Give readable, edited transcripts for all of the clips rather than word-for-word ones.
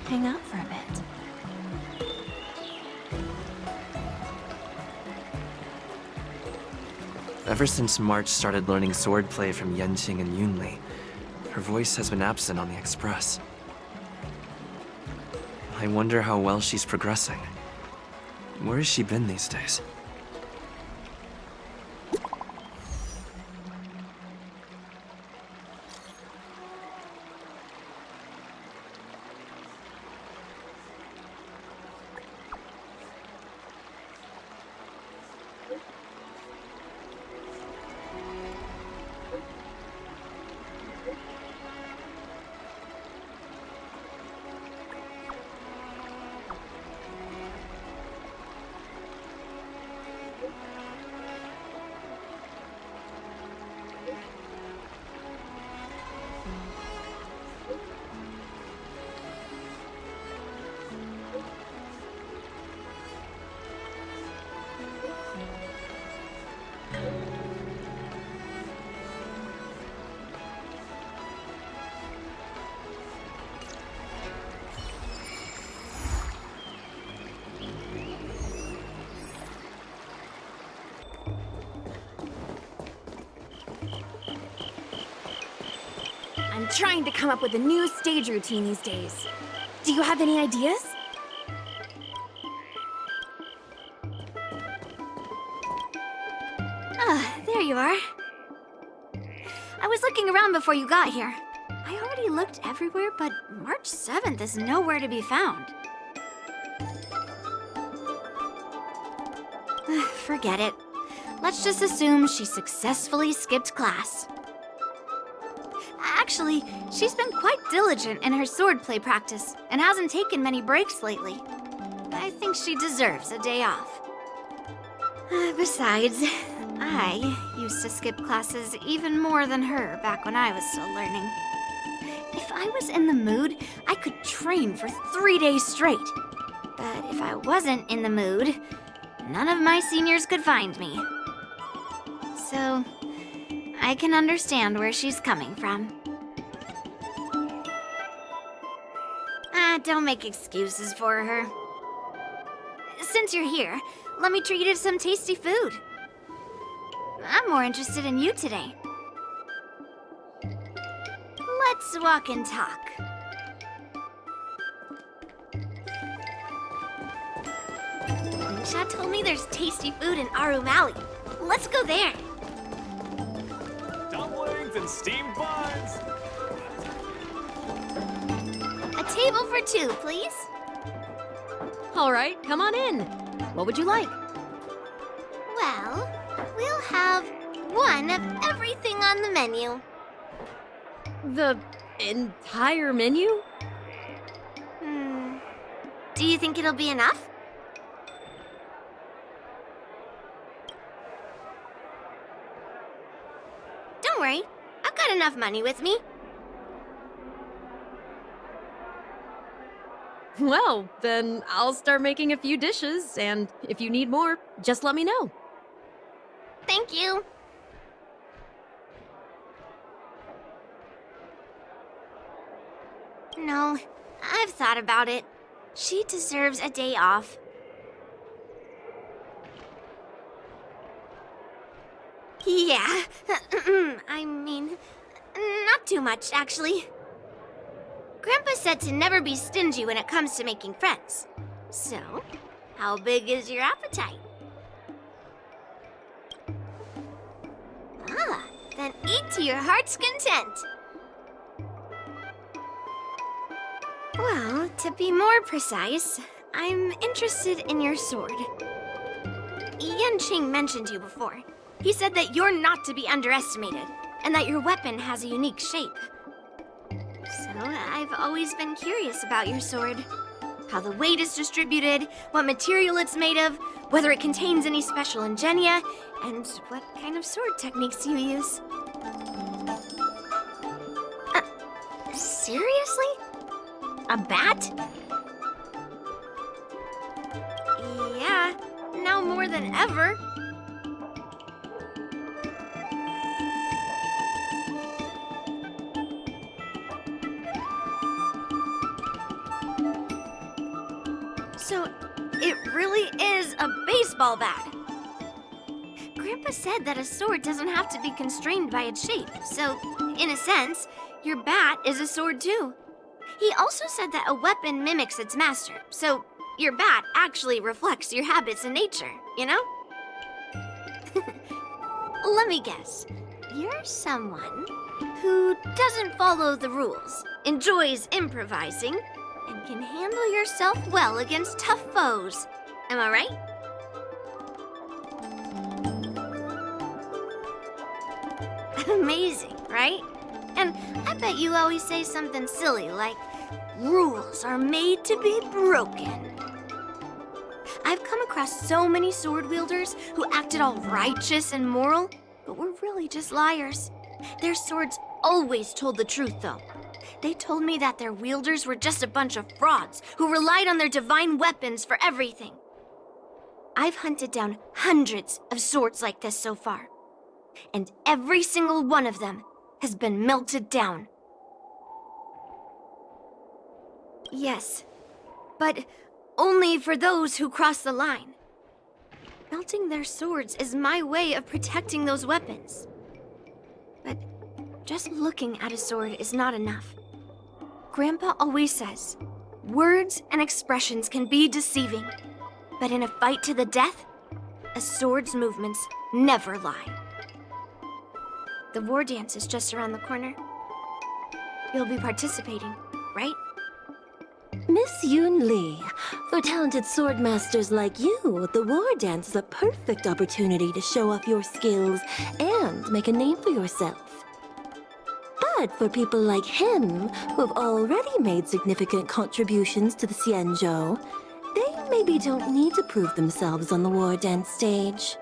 hang out for a bit. Ever since March started learning swordplay from Yenqing and Yunli, her voice has been absent on the Express. I wonder how well she's progressing. Where has she been these days? I'm trying to come up with a new stage routine these days. Do you have any ideas? Ah, there you are. I was looking around before you got here. I already looked everywhere, but March 7th is nowhere to be found. Forget it. Let's just assume she successfully skipped class. Actually, she's been quite diligent in her swordplay practice and hasn't taken many breaks lately. I think she deserves a day off. Besides, I used to skip classes even more than her back when I was still learning. If I was in the mood, I could train for 3 days straight. But if I wasn't in the mood, none of my seniors could find me. So, I can understand where she's coming from. Don't make excuses for her. Since you're here, let me treat you to some tasty food. I'm more interested in you today. Let's walk and talk. Lingsha told me there's tasty food in Aru Valley. Let's go there. Dumplings and steamed buns. A table for 2, please. All right, come on in. What would you like? Well, we'll have one of everything on the menu. The entire menu? Do you think it'll be enough? Don't worry, I've got enough money with me. Well, then I'll start making a few dishes, and if you need more, just let me know. Thank you. No, I've thought about it. She deserves a day off. Yeah, I mean, not too much, actually. Grandpa said to never be stingy when it comes to making friends. So, how big is your appetite? Then eat to your heart's content. Well, to be more precise, I'm interested in your sword. Yenqing mentioned you before. He said that you're not to be underestimated, and that your weapon has a unique shape. So, I've always been curious about your sword. How the weight is distributed, what material it's made of, whether it contains any special ingenia, and what kind of sword techniques you use. Seriously? A bat? Yeah, now more than ever. So, it really is a baseball bat. Grandpa said that a sword doesn't have to be constrained by its shape, so, in a sense, your bat is a sword too. He also said that a weapon mimics its master, so your bat actually reflects your habits and nature, you know? Let me guess. You're someone who doesn't follow the rules, enjoys improvising, and can handle yourself well against tough foes. Am I right? Amazing, right? And I bet you always say something silly like, rules are made to be broken. I've come across so many sword wielders who acted all righteous and moral, but were really just liars. Their swords always told the truth, though. They told me that their wielders were just a bunch of frauds who relied on their divine weapons for everything. I've hunted down hundreds of swords like this so far, and every single one of them has been melted down. Yes, but only for those who cross the line. Melting their swords is my way of protecting those weapons. But just looking at a sword is not enough. Grandpa always says, words and expressions can be deceiving, but in a fight to the death, a sword's movements never lie. The war dance is just around the corner. You'll be participating, right? Miss Yoon Lee, for talented sword masters like you, the war dance is a perfect opportunity to show off your skills and make a name for yourself. But for people like him, who have already made significant contributions to the Xianzhou, they maybe don't need to prove themselves on the war dance stage.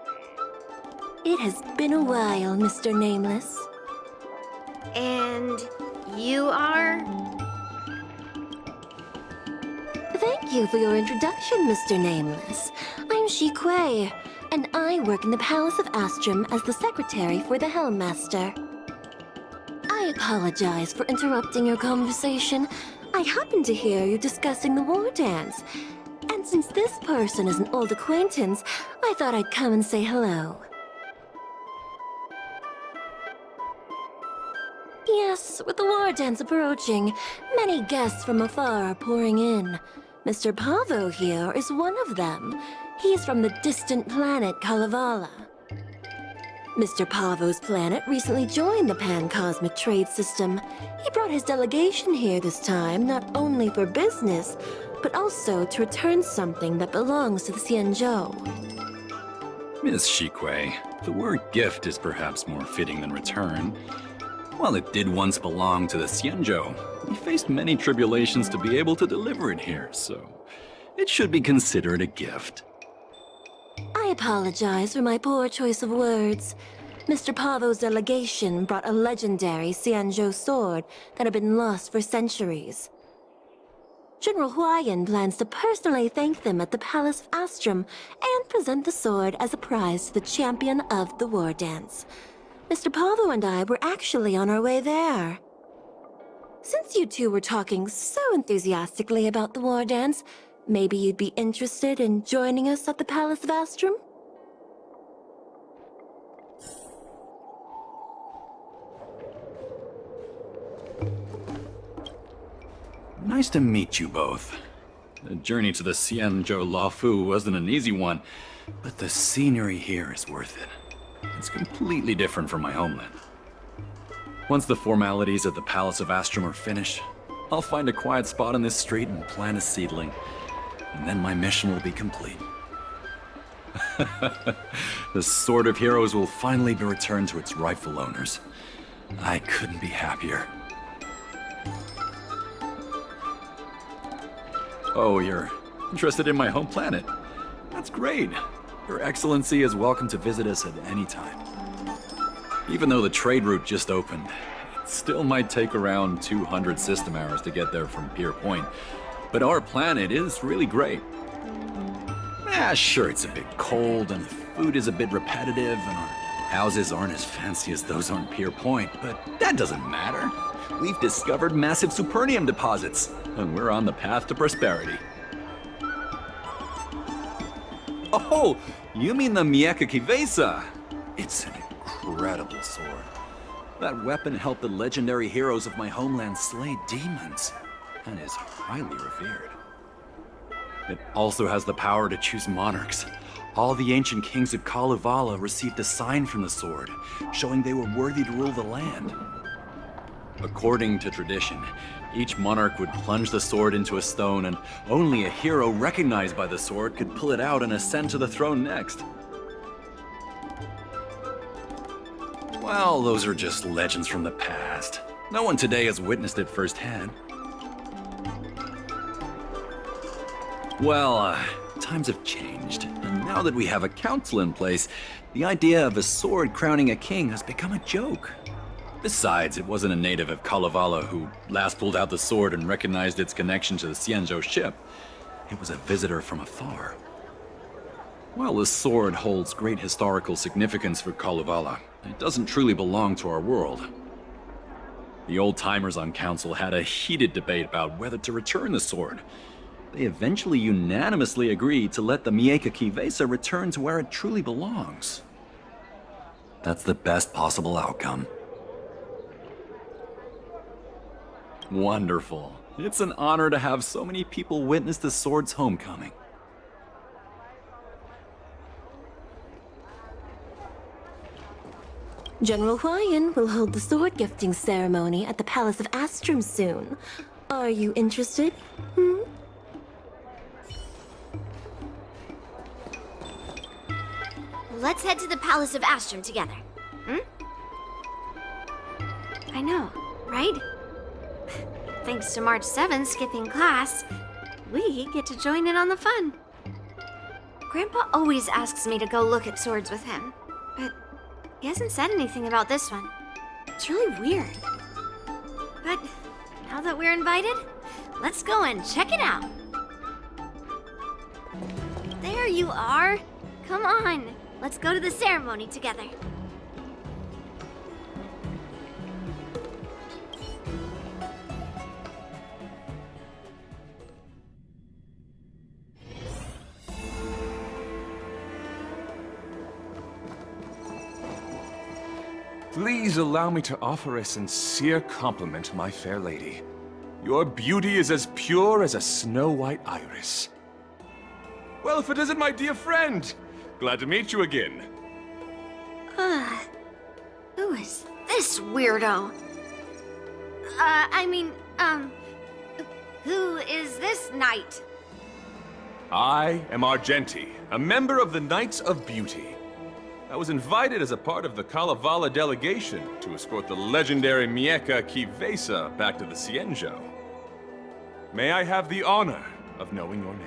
It has been a while, Mr. Nameless. And you are? Thank you for your introduction, Mr. Nameless. I'm Shi Kuei, and I work in the Palace of Astrum as the secretary for the Hellmaster. I apologize for interrupting your conversation. I happened to hear you discussing the war dance, and since this person is an old acquaintance, I thought I'd come and say hello. Yes, with the war dance approaching, many guests from afar are pouring in. Mr. Pavo here is one of them. He's from the distant planet Kalevala. Mr. Pavo's planet recently joined the Pan-Cosmic Trade System. He brought his delegation here this time, not only for business, but also to return something that belongs to the Xianzhou. Miss Shikui, the word gift is perhaps more fitting than return. While it did once belong to the Xianzhou, we faced many tribulations to be able to deliver it here, so it should be considered a gift. I apologize for my poor choice of words. Mr. Pavo's delegation brought a legendary Xianzhou sword that had been lost for centuries. General Huayan plans to personally thank them at the Palace of Astrum and present the sword as a prize to the champion of the war dance. Mr. Pavo and I were actually on our way there. Since you two were talking so enthusiastically about the war dance, maybe you'd be interested in joining us at the Palace of Astrum? Nice to meet you both. The journey to the Xianzhou Laofu wasn't an easy one, but the scenery here is worth it. It's completely different from my homeland. Once the formalities at the Palace of Astrum are finished, I'll find a quiet spot on this street and plant a seedling, and then my mission will be complete. The Sword of Heroes will finally be returned to its rightful owners. I couldn't be happier. Oh, you're interested in my home planet? That's great. Your Excellency is welcome to visit us at any time. Even though the trade route just opened, it still might take around 200 system hours to get there from Pier Point. But our planet is really great. Sure, it's a bit cold and the food is a bit repetitive and our houses aren't as fancy as those on Pier Point, but that doesn't matter. We've discovered massive supernium deposits, and we're on the path to prosperity. Oh, you mean the Mieka Kivesa? It's an incredible sword. That weapon helped the legendary heroes of my homeland slay demons, and is highly revered. It also has the power to choose monarchs. All the ancient kings of Kalevala received a sign from the sword, showing they were worthy to rule the land. According to tradition, each monarch would plunge the sword into a stone, and only a hero recognized by the sword could pull it out and ascend to the throne next. Well, those are just legends from the past. No one today has witnessed it firsthand. Well, times have changed, and now that we have a council in place, the idea of a sword crowning a king has become a joke. Besides, it wasn't a native of Kalevala who last pulled out the sword and recognized its connection to the Xianzhou ship. It was a visitor from afar. While the sword holds great historical significance for Kalevala, it doesn't truly belong to our world. The old-timers on council had a heated debate about whether to return the sword. They eventually unanimously agreed to let the Mieka Kivesa return to where it truly belongs. That's the best possible outcome. Wonderful. It's an honor to have so many people witness the sword's homecoming. General Huayan will hold the sword gifting ceremony at the Palace of Astrum soon. Are you interested? Let's head to the Palace of Astrum together. I know, right? Thanks to March 7 skipping class, we get to join in on the fun. Grandpa always asks me to go look at swords with him, but he hasn't said anything about this one. It's really weird. But now that we're invited, let's go and check it out. There you are. Come on, let's go to the ceremony together. Please allow me to offer a sincere compliment, my fair lady. Your beauty is as pure as a snow-white iris. Well, if it isn't my dear friend! Glad to meet you again. Who is this weirdo? Who is this knight? I am Argenti, a member of the Knights of Beauty. I was invited as a part of the Kalevala delegation to escort the legendary Mieka Kivesa back to the Xianzhou. May I have the honor of knowing your name?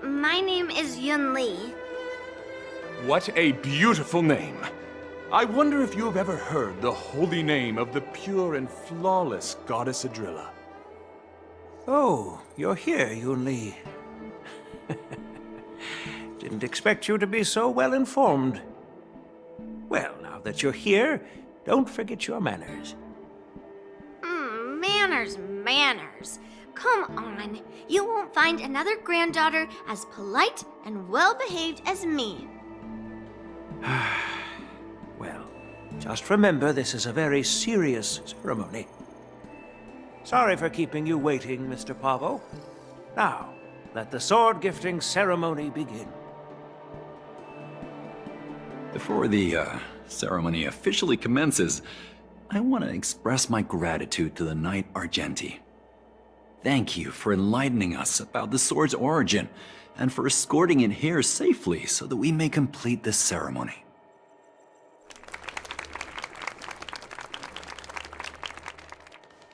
My name is Yun Li. What a beautiful name! I wonder if you have ever heard the holy name of the pure and flawless Goddess Adrilla. Oh, you're here, Yun Li. Didn't expect you to be so well informed. Well, now that you're here, don't forget your manners. Manners. Come on. You won't find another granddaughter as polite and well-behaved as me. Well, just remember this is a very serious ceremony. Sorry for keeping you waiting, Mr. Pavo. Now, let the sword gifting ceremony begin. Before the ceremony officially commences, I want to express my gratitude to the Knight Argenti. Thank you for enlightening us about the sword's origin, and for escorting it here safely so that we may complete this ceremony.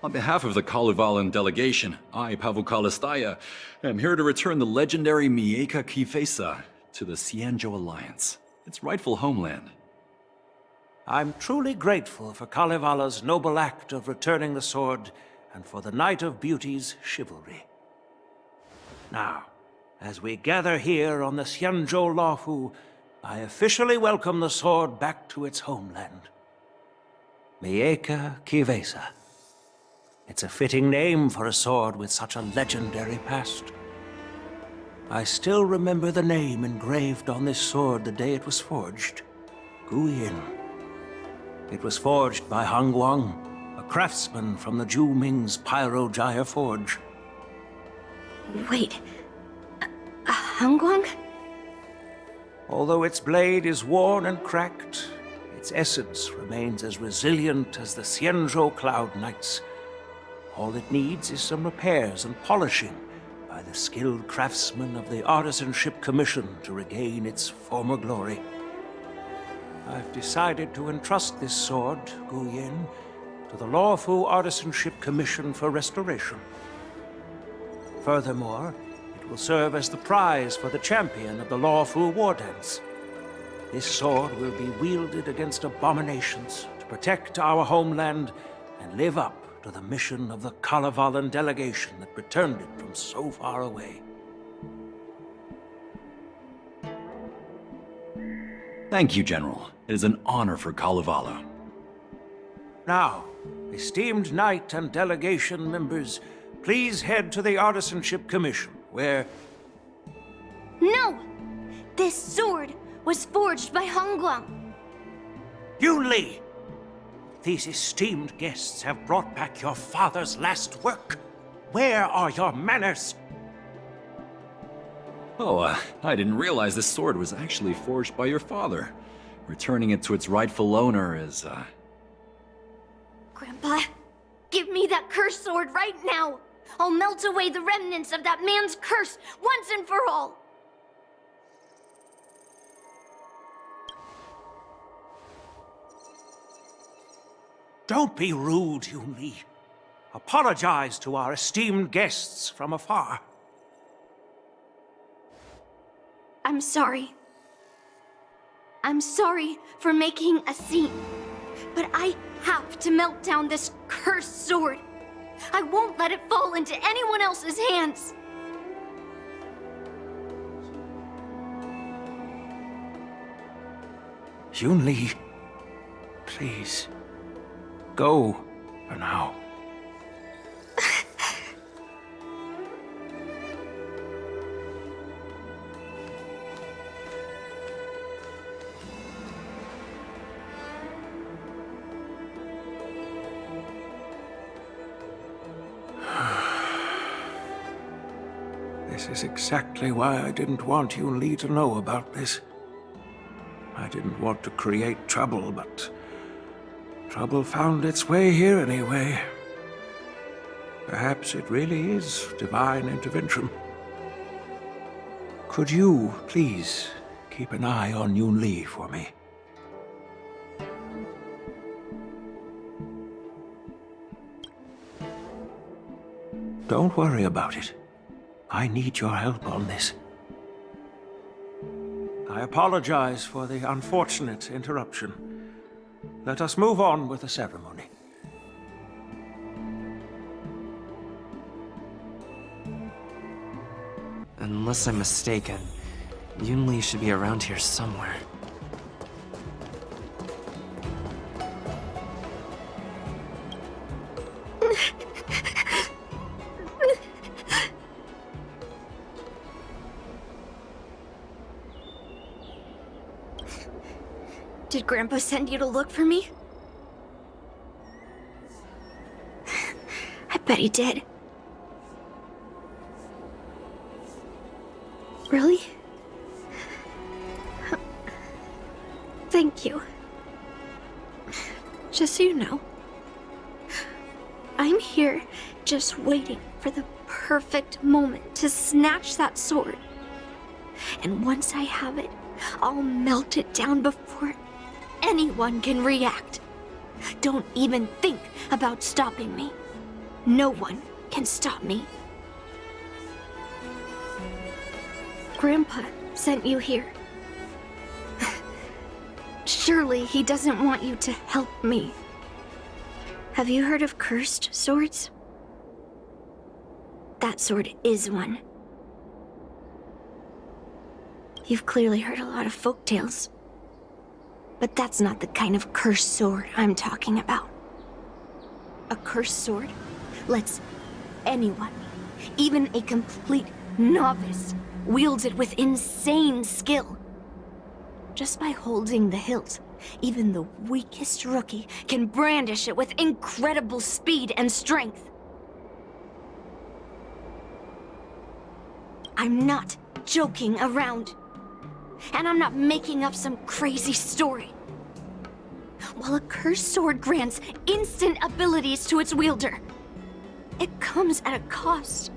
On behalf of the Kalevalan delegation, I, Pavel Kalistaya, am here to return the legendary Mieka Kivesa to the Xianzhou Alliance, its rightful homeland. I'm truly grateful for Kalevala's noble act of returning the sword, and for the Knight of Beauty's chivalry. Now, as we gather here on the Xianzhou Luofu, I officially welcome the sword back to its homeland. Mieka Kivesa. It's a fitting name for a sword with such a legendary past. I still remember the name engraved on this sword the day it was forged. Gu Yin. It was forged by Hang Guang, a craftsman from the Zhu Ming's Pyrojaya Forge. Wait. Hangguang? Although its blade is worn and cracked, its essence remains as resilient as the Xianzhou Cloud Knights. All it needs is some repairs and polishing by the skilled craftsmen of the Artisanship Commission to regain its former glory. I've decided to entrust this sword, Gu Yin, to the Lawfu Artisanship Commission for restoration. Furthermore, it will serve as the prize for the champion of the Lawfu War Dance. This sword will be wielded against abominations to protect our homeland and live up to the mission of the Kalevalan delegation that returned it from so far away. Thank you, General. It is an honor for Kalevala. Now, esteemed knight and delegation members, please head to the Artisanship Commission, where... No! This sword was forged by Hangguang. Yun Li! These esteemed guests have brought back your father's last work. Where are your manners? Oh, I didn't realize this sword was actually forged by your father. Returning it to its rightful owner is, Grandpa, give me that cursed sword right now! I'll melt away the remnants of that man's curse once and for all! Don't be rude, Yun Li. Apologize to our esteemed guests from afar. I'm sorry. I'm sorry for making a scene. But I have to melt down this cursed sword. I won't let it fall into anyone else's hands. Yun Li, please, go for now. This is exactly why I didn't want Yun Li to know about this. I didn't want to create trouble, but trouble found its way here anyway. Perhaps it really is divine intervention. Could you, please, keep an eye on Yun Li for me? Don't worry about it. I need your help on this. I apologize for the unfortunate interruption. Let us move on with the ceremony. Unless I'm mistaken, Yun Li should be around here somewhere. Did Grandpa send you to look for me? I bet he did. Really? Thank you. Just so you know, I'm here just waiting for the perfect moment to snatch that sword. And once I have it, I'll melt it down before anyone can react. Don't even think about stopping me. No one can stop me. Grandpa sent you here. Surely he doesn't want you to help me. Have you heard of cursed swords? That sword is one. You've clearly heard a lot of folktales. But that's not the kind of cursed sword I'm talking about. A cursed sword lets anyone, even a complete novice, wields it with insane skill. Just by holding the hilt, even the weakest rookie can brandish it with incredible speed and strength. I'm not joking around. And I'm not making up some crazy story. While a cursed sword grants instant abilities to its wielder, it comes at a cost.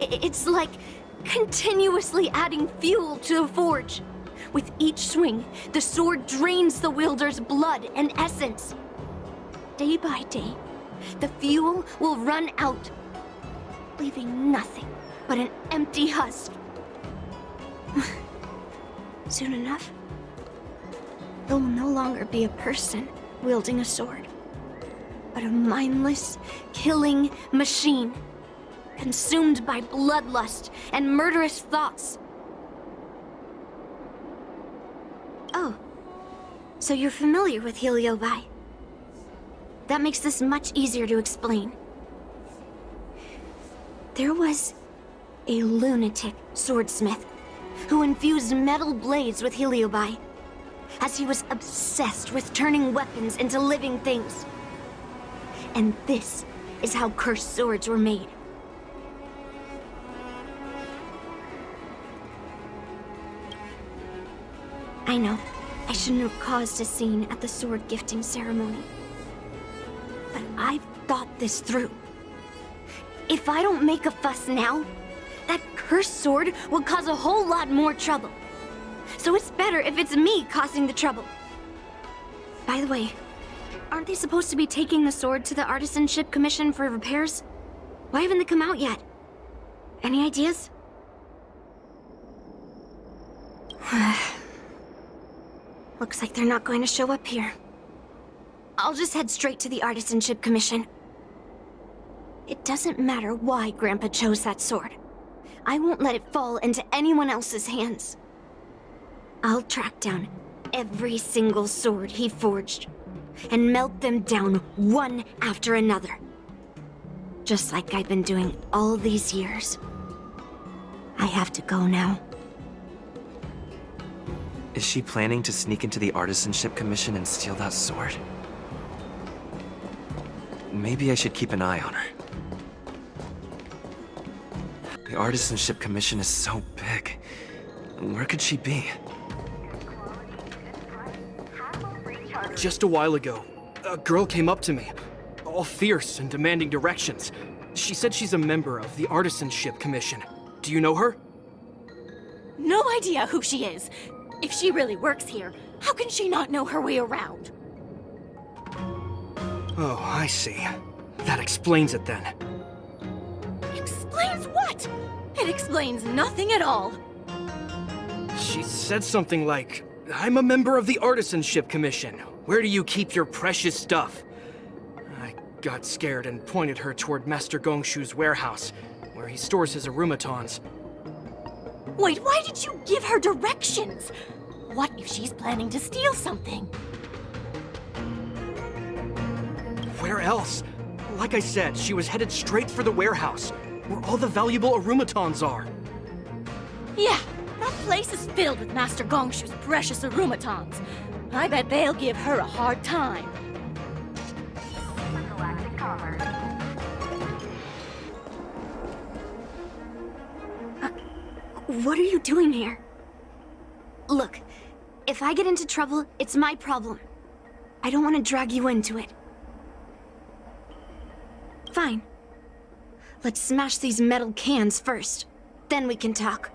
It's like continuously adding fuel to the forge. With each swing, the sword drains the wielder's blood and essence. Day by day, the fuel will run out, leaving nothing but an empty husk. Soon enough, it will no longer be a person wielding a sword, but a mindless, killing machine, consumed by bloodlust and murderous thoughts. Oh, so you're familiar with Heliobi. That makes this much easier to explain. There was a lunatic swordsmith who infused metal blades with Heliobi, as he was obsessed with turning weapons into living things. And this is how cursed swords were made. I know, I shouldn't have caused a scene at the sword gifting ceremony. But I've thought this through. If I don't make a fuss now, that cursed sword will cause a whole lot more trouble. So it's better if it's me causing the trouble. By the way, aren't they supposed to be taking the sword to the Artisanship Commission for repairs? Why haven't they come out yet? Any ideas? Looks like they're not going to show up here. I'll just head straight to the Artisanship Commission. It doesn't matter why Grandpa chose that sword. I won't let it fall into anyone else's hands. I'll track down every single sword he forged and melt them down one after another. Just like I've been doing all these years. I have to go now. Is she planning to sneak into the Artisanship Commission and steal that sword? Maybe I should keep an eye on her. The Artisanship Commission is so big. Where could she be? Just a while ago, a girl came up to me, all fierce and demanding directions. She said she's a member of the Artisanship Commission. Do you know her? No idea who she is. If she really works here, how can she not know her way around? Oh, I see. That explains it then. Explains what? It explains nothing at all. She said something like, I'm a member of the Artisanship Commission. Where do you keep your precious stuff? I got scared and pointed her toward Master Gongshu's warehouse, where he stores his arumatons. Wait, why did you give her directions? What if she's planning to steal something? Where else? Like I said, she was headed straight for the warehouse, where all the valuable arumatons are. Yeah, that place is filled with Master Gongshu's precious arumatons. I bet they'll give her a hard time. What are you doing here? Look, if I get into trouble, it's my problem. I don't want to drag you into it. Fine. Let's smash these metal cans first. Then we can talk.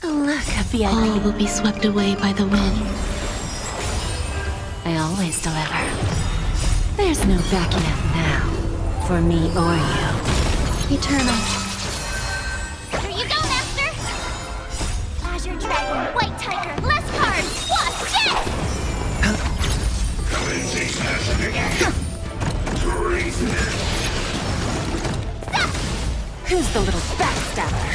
Look, a VIP. All will be swept away by the wind. I always deliver. There's no backing out now, for me or you. Eternal. Here you go, Master! Azure Dragon, White Tiger, less cards! What? Yes! Who's the little backstabber?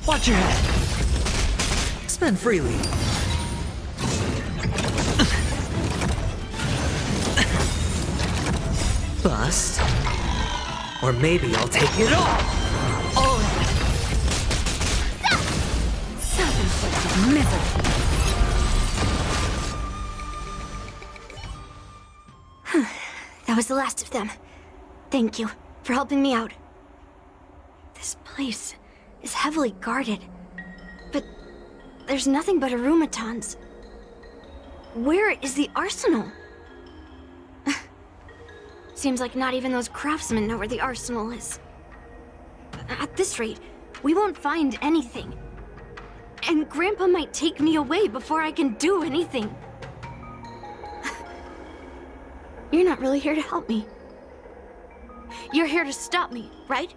Watch your head. Spend freely. bust. Or maybe I'll take it all! All of it! Self-inflicted misery. That was the last of them. Thank you for helping me out. This place is heavily guarded, but there's nothing but arumatons. Where is the arsenal? Seems like not even those craftsmen know where the arsenal is. At this rate, we won't find anything. And Grandpa might take me away before I can do anything. You're not really here to help me. You're here to stop me, right?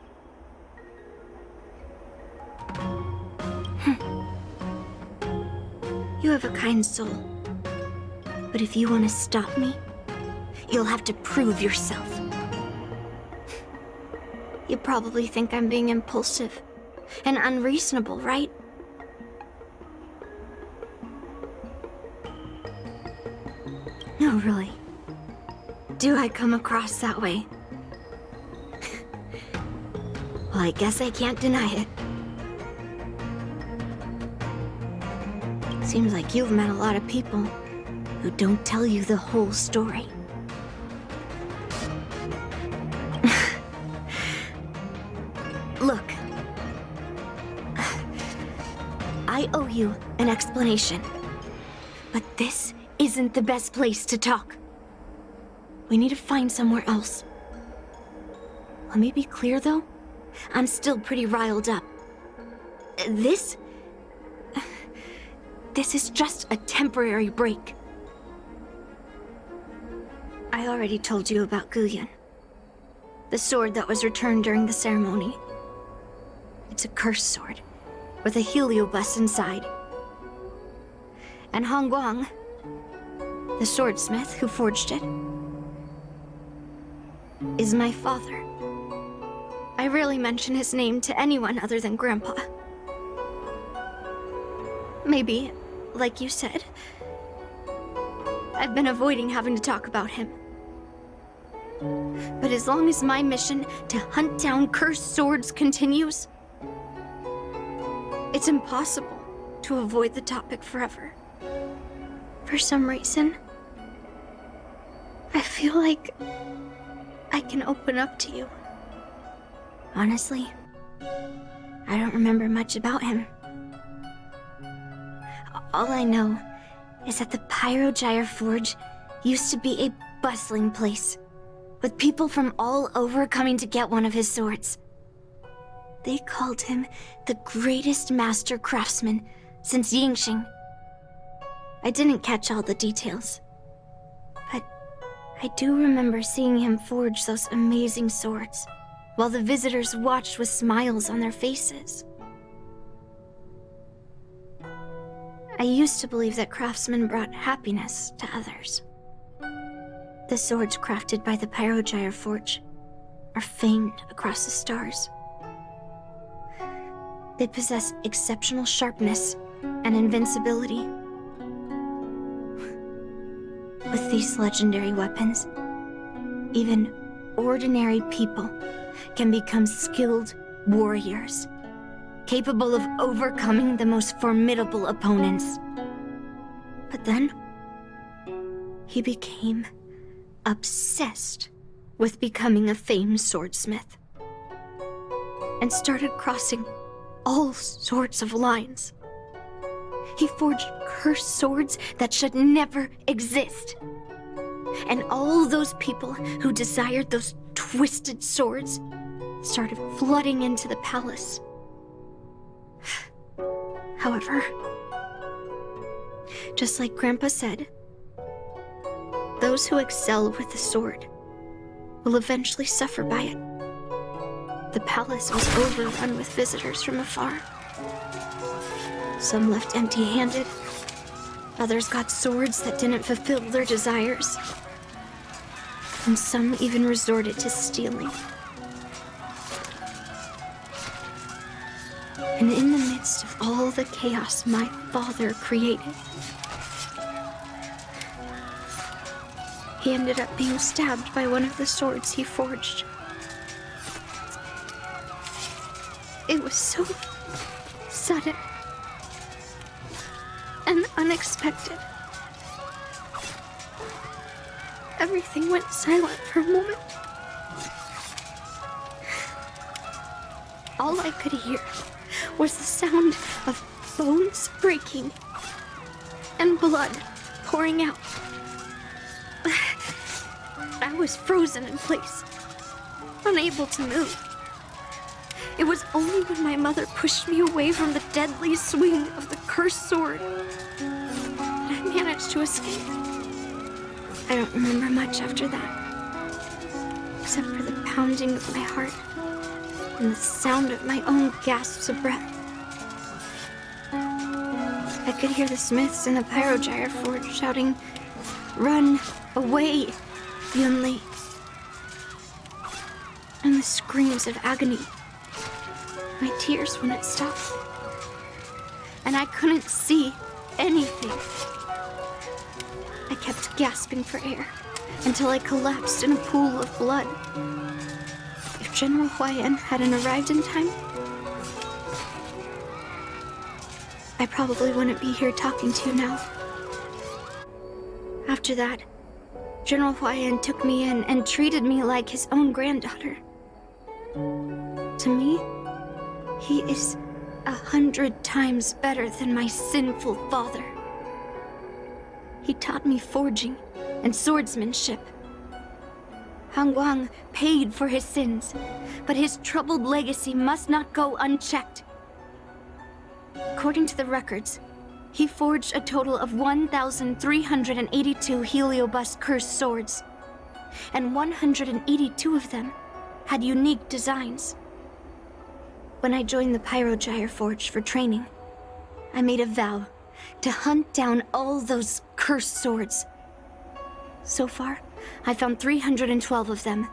You have a kind soul. But if you want to stop me, you'll have to prove yourself. You probably think I'm being impulsive and unreasonable, right? No, really. Do I come across that way? Well, I guess I can't deny it. Seems like you've met a lot of people who don't tell you the whole story. Look. I owe you an explanation. But this isn't the best place to talk. We need to find somewhere else. Let me be clear, though. I'm still pretty riled up. This is just a temporary break. I already told you about Guyun. The sword that was returned during the ceremony. It's a cursed sword, with a heliobus inside. And Hongguang, the swordsmith who forged it, is my father. I rarely mention his name to anyone other than Grandpa. Maybe, like you said, I've been avoiding having to talk about him. But as long as my mission to hunt down cursed swords continues, it's impossible to avoid the topic forever. For some reason, I feel like I can open up to you. Honestly, I don't remember much about him. All I know is that the Pyrogyre Forge used to be a bustling place, with people from all over coming to get one of his swords. They called him the greatest master craftsman since Yingxing. I didn't catch all the details, but I do remember seeing him forge those amazing swords, while the visitors watched with smiles on their faces. I used to believe that craftsmen brought happiness to others. The swords crafted by the Pyrogyre Forge are famed across the stars. They possess exceptional sharpness and invincibility. With these legendary weapons, even ordinary people can become skilled warriors, capable of overcoming the most formidable opponents. But then, he became obsessed with becoming a famed swordsmith, and started crossing all sorts of lines. He forged cursed swords that should never exist. And all those people who desired those twisted swords started flooding into the palace. However, just like Grandpa said, those who excel with the sword will eventually suffer by it. The palace was overrun with visitors from afar. Some left empty-handed. Others got swords that didn't fulfill their desires. And some even resorted to stealing. And in the midst of all the chaos my father created, he ended up being stabbed by one of the swords he forged. It was so sudden and unexpected. Everything went silent for a moment. All I could hear was the sound of bones breaking and blood pouring out. I was frozen in place, unable to move. It was only when my mother pushed me away from the deadly swing of the cursed sword that I managed to escape. I don't remember much after that, except for the pounding of my heart and the sound of my own gasps of breath. I could hear the smiths in the Pyrogyre forge shouting, "Run away, Yunli!" And the screams of agony. My tears wouldn't stop. And I couldn't see anything. I kept gasping for air until I collapsed in a pool of blood. If General Huayan hadn't arrived in time, I probably wouldn't be here talking to you now. After that, General Huayan took me in and treated me like his own granddaughter. To me, he is 100 times better than my sinful father. He taught me forging and swordsmanship. Han Guang paid for his sins, but his troubled legacy must not go unchecked. According to the records, he forged a total of 1,382 Heliobus cursed swords, and 182 of them had unique designs. When I joined the Pyrogyre Forge for training, I made a vow to hunt down all those cursed swords. So far, I found 312 of them,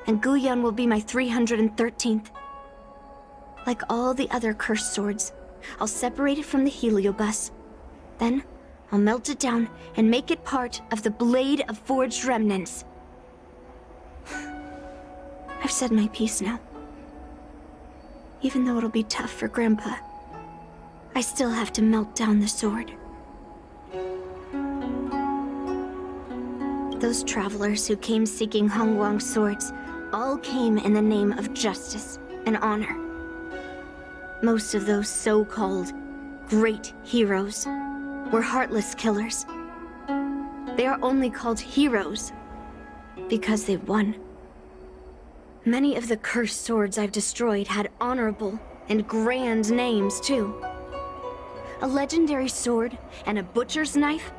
and Guyan will be my 313th. Like all the other cursed swords, I'll separate it from the Heliobus. Then, I'll melt it down and make it part of the Blade of Forged Remnants. I've said my piece now. Even though it'll be tough for Grandpa, I still have to melt down the sword. Those travelers who came seeking Hongguang's swords all came in the name of justice and honor. Most of those so-called great heroes were heartless killers. They are only called heroes because they won. Many of the cursed swords I've destroyed had honorable and grand names, too. A legendary sword and a butcher's knife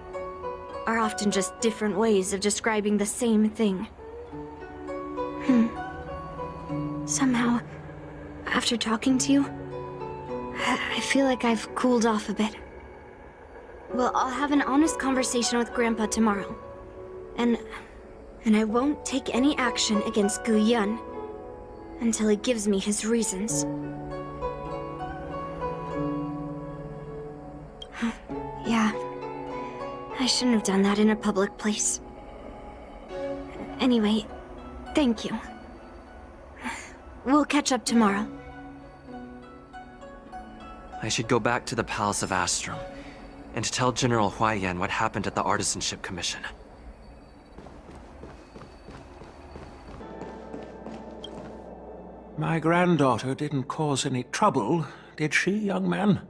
are often just different ways of describing the same thing. Somehow, after talking to you, I feel like I've cooled off a bit. Well, I'll have an honest conversation with Grandpa tomorrow. And I won't take any action against Gu Yun until he gives me his reasons. Yeah, I shouldn't have done that in a public place. Anyway, thank you. We'll catch up tomorrow. I should go back to the Palace of Astrum and tell General Huayan what happened at the Artisanship Commission. My granddaughter didn't cause any trouble, did she, young man?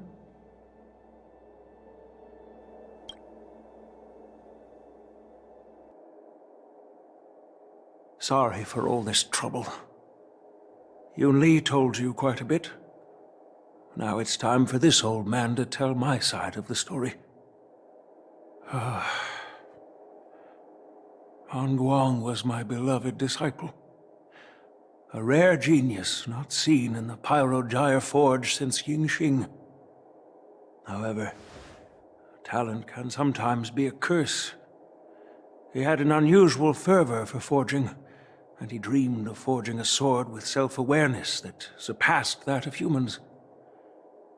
Sorry for all this trouble. Yunli told you quite a bit. Now it's time for this old man to tell my side of the story. Han Guang was my beloved disciple. A rare genius not seen in the Pyrogyre Forge since Yingxing. However, talent can sometimes be a curse. He had an unusual fervor for forging, and he dreamed of forging a sword with self-awareness that surpassed that of humans.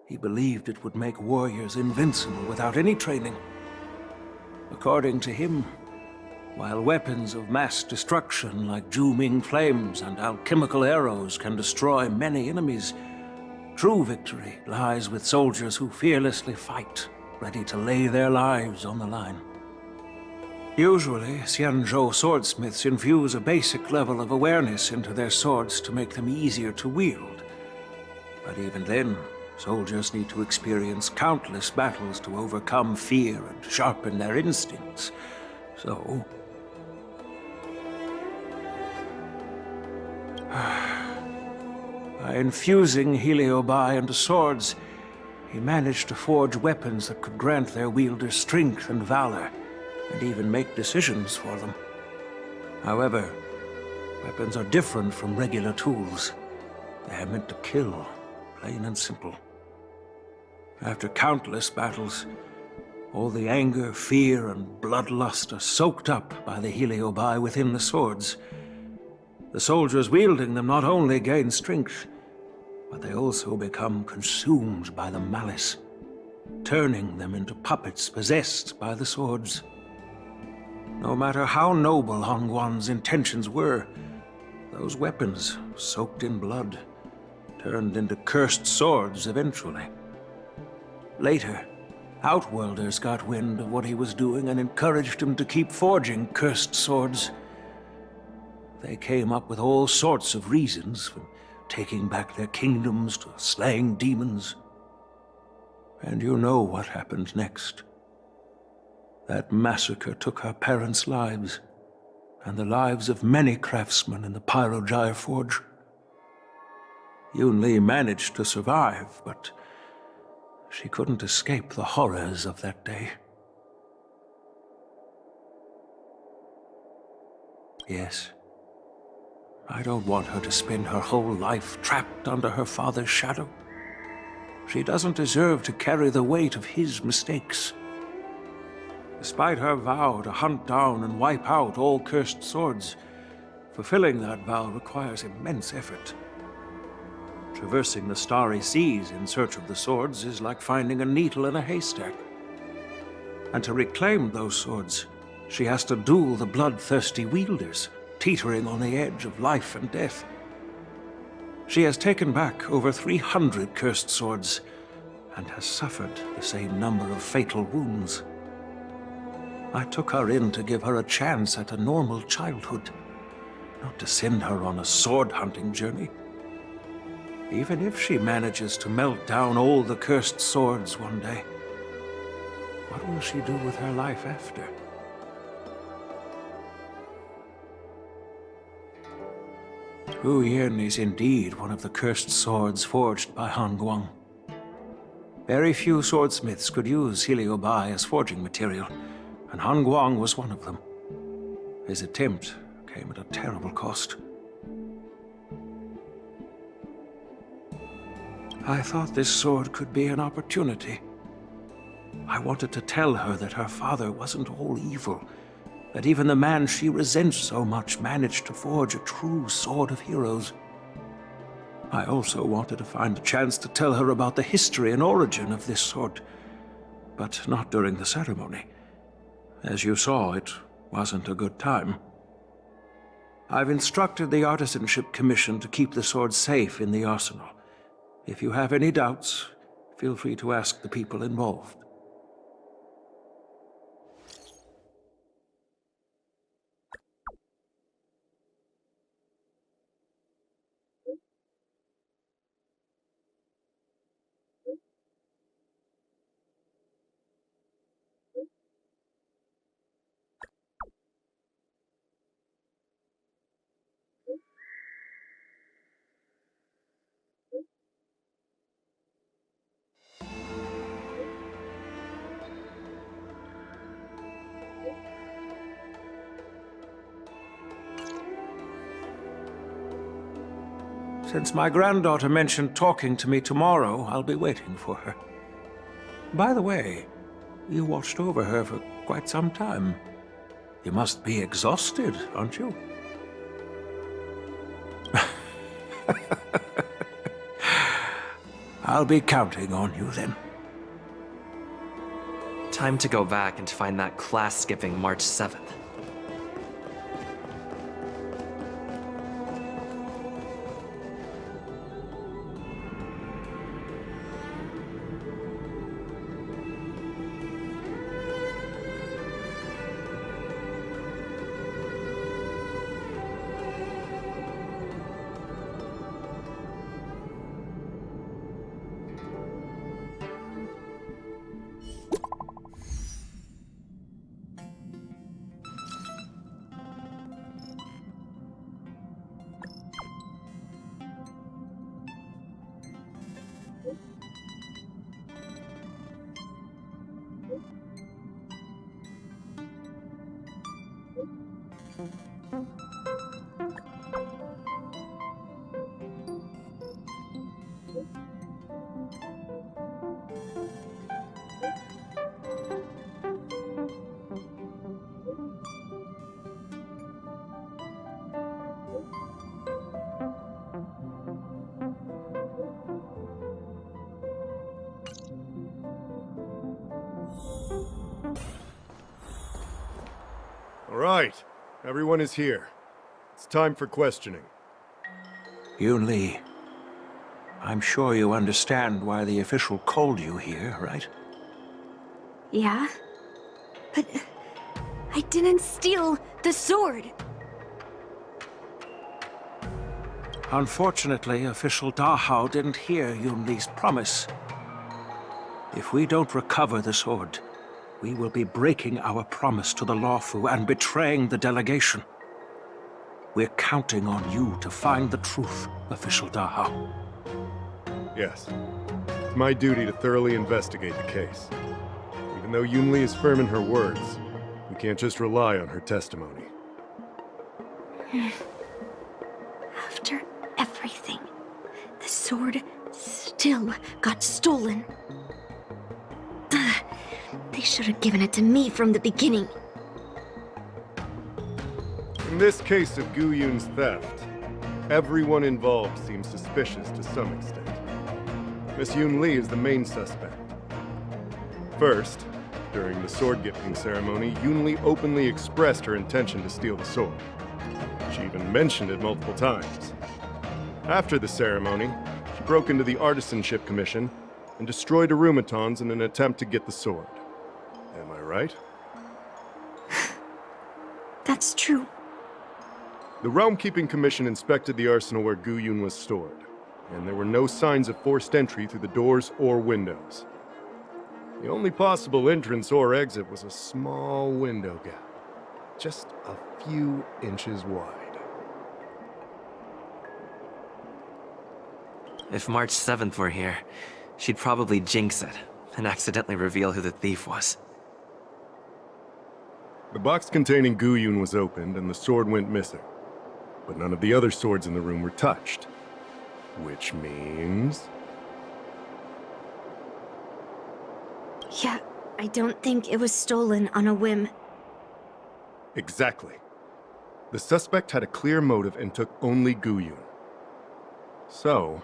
He believed it would make warriors invincible without any training. According to him, while weapons of mass destruction like Ju-Ming flames and alchemical arrows can destroy many enemies, true victory lies with soldiers who fearlessly fight, ready to lay their lives on the line. Usually, Xianzhou swordsmiths infuse a basic level of awareness into their swords to make them easier to wield. But even then, soldiers need to experience countless battles to overcome fear and sharpen their instincts. So, by infusing Heliobi into swords, he managed to forge weapons that could grant their wielders strength and valor, and even make decisions for them. However, weapons are different from regular tools. They are meant to kill, plain and simple. After countless battles, all the anger, fear, and bloodlust are soaked up by the Heliobi within the swords. The soldiers wielding them not only gain strength, but they also become consumed by the malice, turning them into puppets possessed by the swords. No matter how noble Hongguang's intentions were, those weapons, soaked in blood, turned into cursed swords eventually. Later, Outworlders got wind of what he was doing and encouraged him to keep forging cursed swords. They came up with all sorts of reasons, from taking back their kingdoms to slaying demons. And you know what happened next. That massacre took her parents' lives, and the lives of many craftsmen in the Pyrogyre Forge. Yunli managed to survive, but she couldn't escape the horrors of that day. Yes, I don't want her to spend her whole life trapped under her father's shadow. She doesn't deserve to carry the weight of his mistakes. Despite her vow to hunt down and wipe out all cursed swords, fulfilling that vow requires immense effort. Traversing the starry seas in search of the swords is like finding a needle in a haystack. And to reclaim those swords, she has to duel the bloodthirsty wielders, teetering on the edge of life and death. She has taken back over 300 cursed swords, and has suffered the same number of fatal wounds. I took her in to give her a chance at a normal childhood, not to send her on a sword-hunting journey. Even if she manages to melt down all the cursed swords one day, what will she do with her life after? Hu Yin is indeed one of the cursed swords forged by Hongguang. Very few swordsmiths could use Heliobi as forging material, and Hongguang was one of them. His attempt came at a terrible cost. I thought this sword could be an opportunity. I wanted to tell her that her father wasn't all evil, that even the man she resents so much managed to forge a true sword of heroes. I also wanted to find a chance to tell her about the history and origin of this sword, but not during the ceremony. As you saw, it wasn't a good time. I've instructed the Artisanship Commission to keep the sword safe in the arsenal. If you have any doubts, feel free to ask the people involved. Since my granddaughter mentioned talking to me tomorrow, I'll be waiting for her. By the way, you watched over her for quite some time. You must be exhausted, aren't you? I'll be counting on you then. Time to go back and find that class-skipping March 7th. All right, everyone is here. It's time for questioning. Yoon-Lee, I'm sure you understand why the official called you here, right? Yeah? But I didn't steal the sword. Unfortunately, official Dahao didn't hear Yoon-Lee's promise. If we don't recover the sword, we will be breaking our promise to the Lawfu and betraying the delegation. We're counting on you to find the truth, official Dahao. Yes. It's my duty to thoroughly investigate the case. Even though Yoon-Lee is firm in her words, we can't just rely on her testimony. After everything, the sword still got stolen. They should have given it to me from the beginning. In this case of Gu Yun's theft, everyone involved seems suspicious to some extent. Miss Yoon-Lee is the main suspect. First, during the sword-gifting ceremony, Yoon-Lee openly expressed her intention to steal the sword. She even mentioned it multiple times. After the ceremony, she broke into the Artisanship Commission and destroyed Arumatons in an attempt to get the sword. Am I right? That's true. The Realm Keeping Commission inspected the arsenal where Gu Yun was stored, and there were no signs of forced entry through the doors or windows. The only possible entrance or exit was a small window gap, just a few inches wide. If March 7th were here, she'd probably jinx it and accidentally reveal who the thief was. The box containing Gu Yun was opened and the sword went missing. But none of the other swords in the room were touched. Which means... Yeah, I don't think it was stolen on a whim. Exactly. The suspect had a clear motive and took only Gu Yun. So,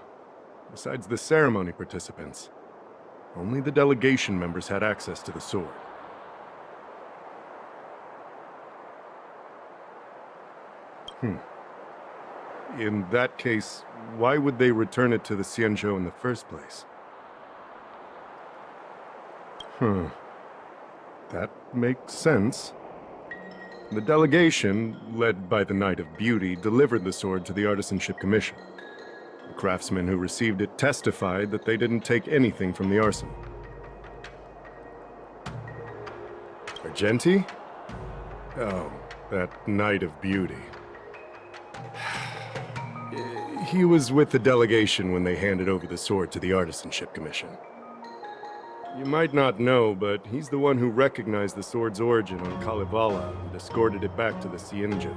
besides the ceremony participants, only the delegation members had access to the sword. In that case, why would they return it to the Xianzhou in the first place? That makes sense. The delegation, led by the Knight of Beauty, delivered the sword to the Artisanship Commission. The craftsmen who received it testified that they didn't take anything from the arsenal. Argenti? Oh, that Knight of Beauty. He was with the delegation when they handed over the sword to the Artisanship Commission. You might not know, but he's the one who recognized the sword's origin on Kalevala and escorted it back to the Xianzhou.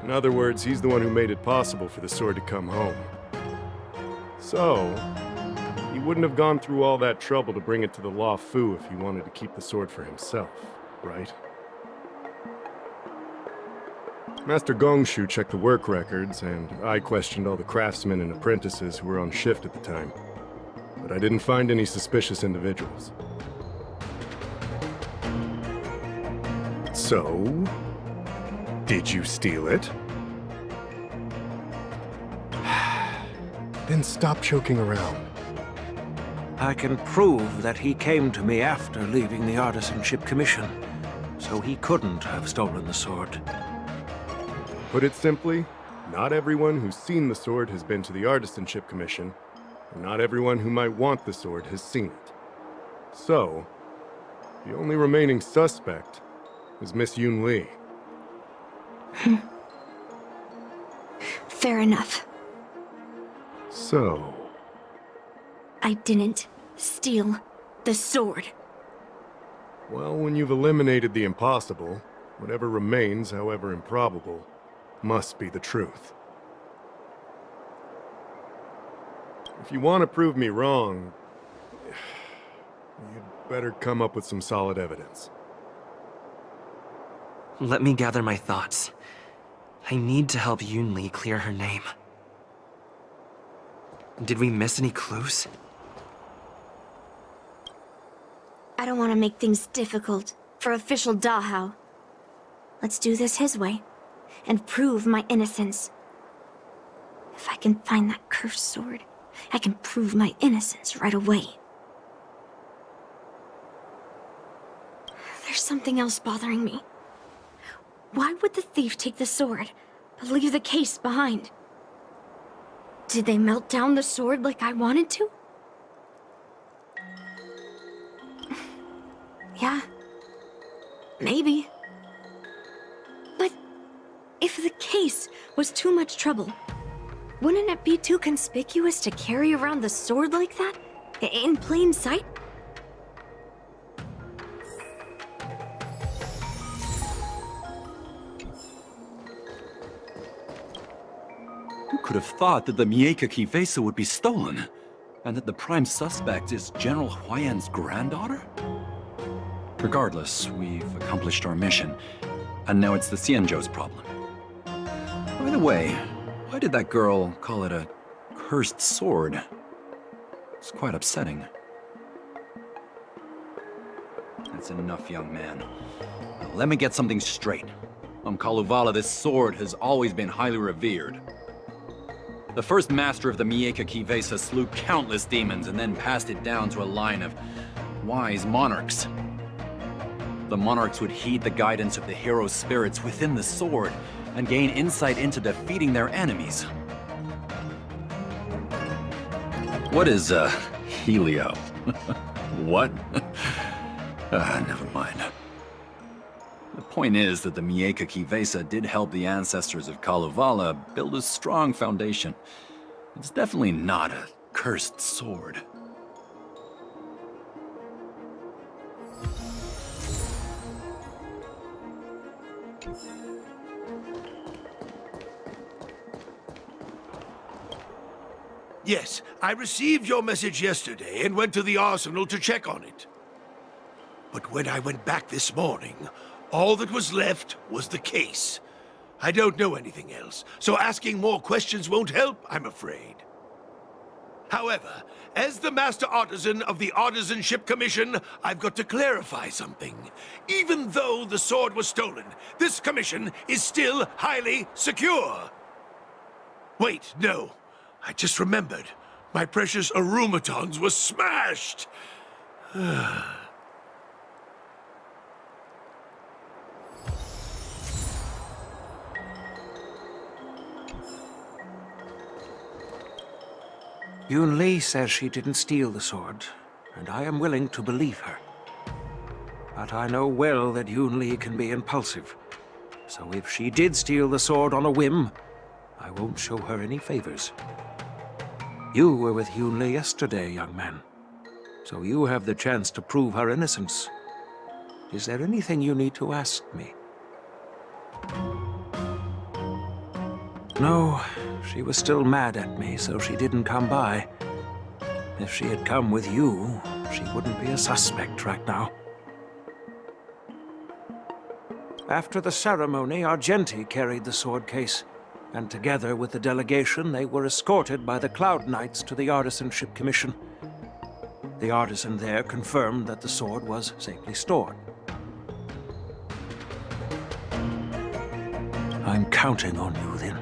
In other words, he's the one who made it possible for the sword to come home. So, he wouldn't have gone through all that trouble to bring it to the Lawfu if he wanted to keep the sword for himself, right? Master Gongshu checked the work records, and I questioned all the craftsmen and apprentices who were on shift at the time. But I didn't find any suspicious individuals. So, did you steal it? Then stop joking around. I can prove that he came to me after leaving the Artisanship Commission, so he couldn't have stolen the sword. Put it simply, not everyone who's seen the sword has been to the Artisanship Commission, and not everyone who might want the sword has seen it. So, the only remaining suspect is Miss Yoon-Lee. Fair enough. So... I didn't steal the sword. Well, when you've eliminated the impossible, Whatever remains, however improbable, must be the truth. If you want to prove me wrong, you'd better come up with some solid evidence. Let me gather my thoughts. I need to help Yunli clear her name. Did we miss any clues? I don't want to make things difficult for official Dahao. Let's do this his way, and prove my innocence. If I can find that cursed sword, I can prove my innocence right away. There's something else bothering me. Why would the thief take the sword, but leave the case behind? Did they melt down the sword like I wanted to? Yeah, maybe. But if the case was too much trouble, wouldn't it be too conspicuous to carry around the sword like that? In plain sight? Who could have thought that the Mieka Kivesa would be stolen? And that the prime suspect is General Huayan's granddaughter? Regardless, we've accomplished our mission, and now it's the Xianzhou's problem. By the way, why did that girl call it a cursed sword? It's quite upsetting. That's enough, young man. Now, let me get something straight. On Kalevala, this sword has always been highly revered. The first master of the Mieka Kivesa slew countless demons and then passed it down to a line of wise monarchs. The monarchs would heed the guidance of the hero spirits within the sword and gain insight into defeating their enemies. What is, Helio? What? Never mind. The point is that the Mieka Kivesa did help the ancestors of Kalevala build a strong foundation. It's definitely not a cursed sword. Yes, I received your message yesterday and went to the arsenal to check on it. But when I went back this morning, all that was left was the case. I don't know anything else, so asking more questions won't help, I'm afraid. However, as the Master Artisan of the Artisanship Commission, I've got to clarify something. Even though the sword was stolen, this commission is still highly secure. Wait, no. I just remembered. My precious arumatons were smashed! Yunli says she didn't steal the sword, and I am willing to believe her. But I know well that Yunli can be impulsive. So if she did steal the sword on a whim, I won't show her any favors. You were with Yunli yesterday, young man. So you have the chance to prove her innocence. Is there anything you need to ask me? No, she was still mad at me, so she didn't come by. If she had come with you, she wouldn't be a suspect right now. After the ceremony, Argenti carried the sword case, and together with the delegation, they were escorted by the Cloud Knights to the Artisanship Commission. The artisan there confirmed that the sword was safely stored. I'm counting on you, then.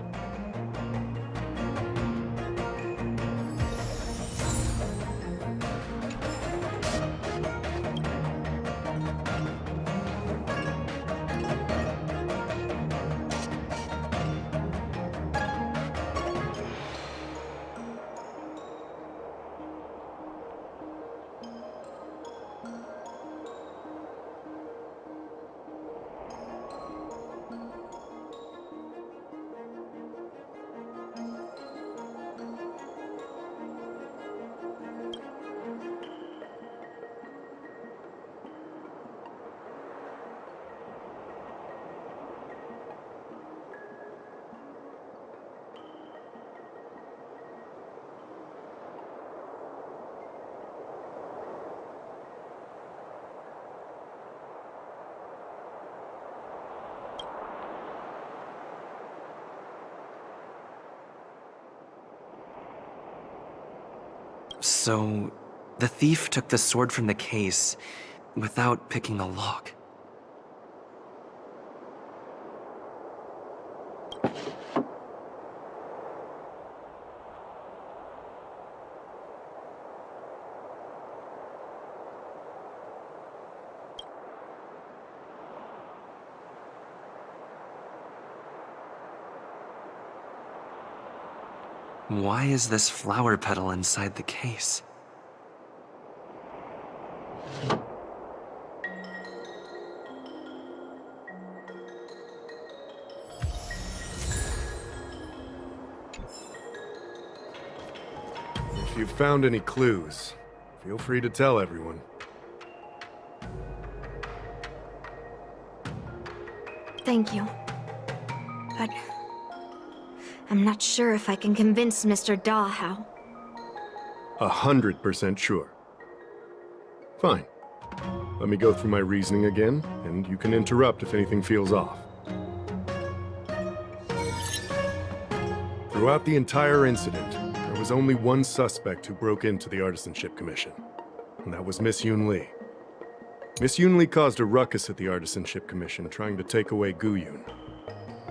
So, the thief took the sword from the case without picking the lock. Why is this flower petal inside the case? If you've found any clues, feel free to tell everyone. Thank you. But I'm not sure if I can convince Mr. Daw how. 100% sure. Fine. Let me go through my reasoning again, and you can interrupt if anything feels off. Throughout the entire incident, there was only one suspect who broke into the Artisanship Commission, and that was Miss Yoon Lee. Miss Yoon Lee caused a ruckus at the Artisanship Commission trying to take away Gu-Yun,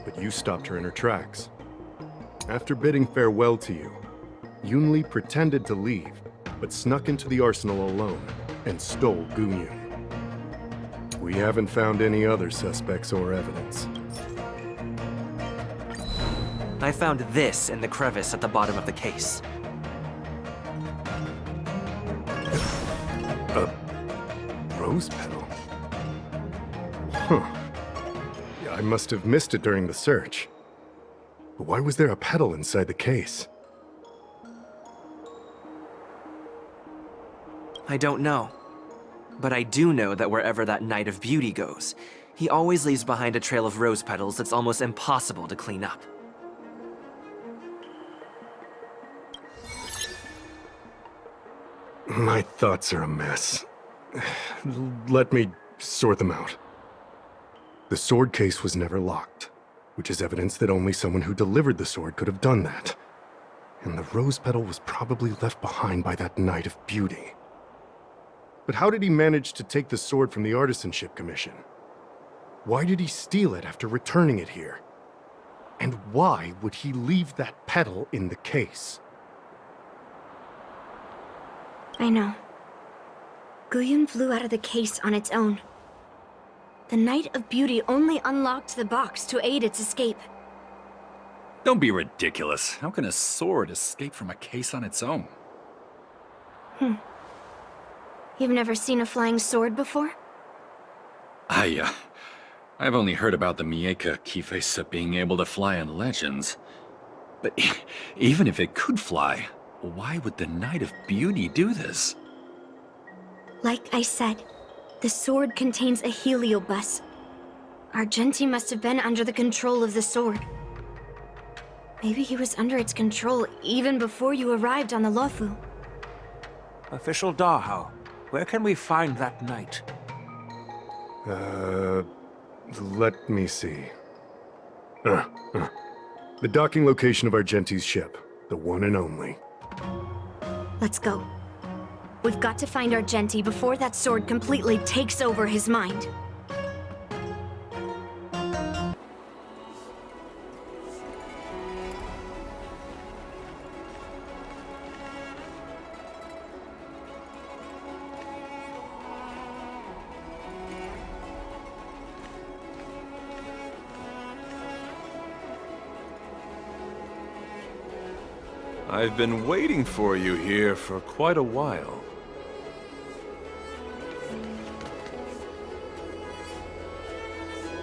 but you stopped her in her tracks. After bidding farewell to you, Yoon Lee pretended to leave, but snuck into the arsenal alone and stole Gu-Yun. We haven't found any other suspects or evidence. I found this in the crevice at the bottom of the case. A rose petal? Huh. Yeah, I must have missed it during the search. But why was there a petal inside the case? I don't know. But I do know that wherever that Knight of Beauty goes, he always leaves behind a trail of rose petals that's almost impossible to clean up. My thoughts are a mess. Let me sort them out. The sword case was never locked, which is evidence that only someone who delivered the sword could have done that. And the rose petal was probably left behind by that Knight of Beauty. But how did he manage to take the sword from the Artisanship Commission? Why did he steal it after returning it here? And why would he leave that petal in the case? I know. Gu-Yun flew out of the case on its own. The Knight of Beauty only unlocked the box to aid its escape. Don't be ridiculous. How can a sword escape from a case on its own? You've never seen a flying sword before? I've only heard about the Mieka Kifesa being able to fly in legends. But even if it could fly, why would the Knight of Beauty do this? Like I said, the sword contains a heliobus. Argenti must have been under the control of the sword. Maybe he was under its control even before you arrived on the Luofu. Official Dahao, where can we find that knight? Let me see. The docking location of Argenti's ship, the one and only. Let's go. We've got to find Argenti before that sword completely takes over his mind. I've been waiting for you here for quite a while.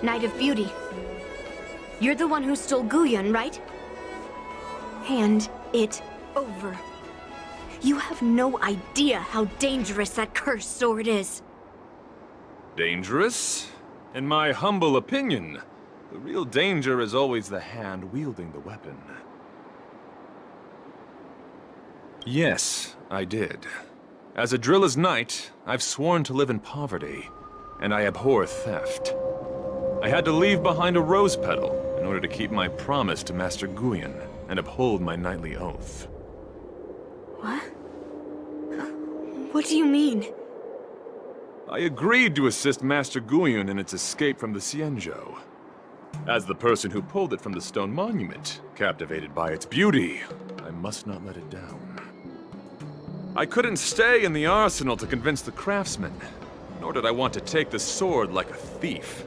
Knight of Beauty. You're the one who stole Gu-Yun, right? Hand it over. You have no idea how dangerous that cursed sword is. Dangerous? In my humble opinion, the real danger is always the hand wielding the weapon. Yes, I did. As a Drilla's knight, I've sworn to live in poverty, and I abhor theft. I had to leave behind a rose petal in order to keep my promise to Master Gu-Yun and uphold my knightly oath. What? What do you mean? I agreed to assist Master Guyun in its escape from the Xianzhou. As the person who pulled it from the stone monument, captivated by its beauty, I must not let it down. I couldn't stay in the arsenal to convince the craftsmen, nor did I want to take the sword like a thief.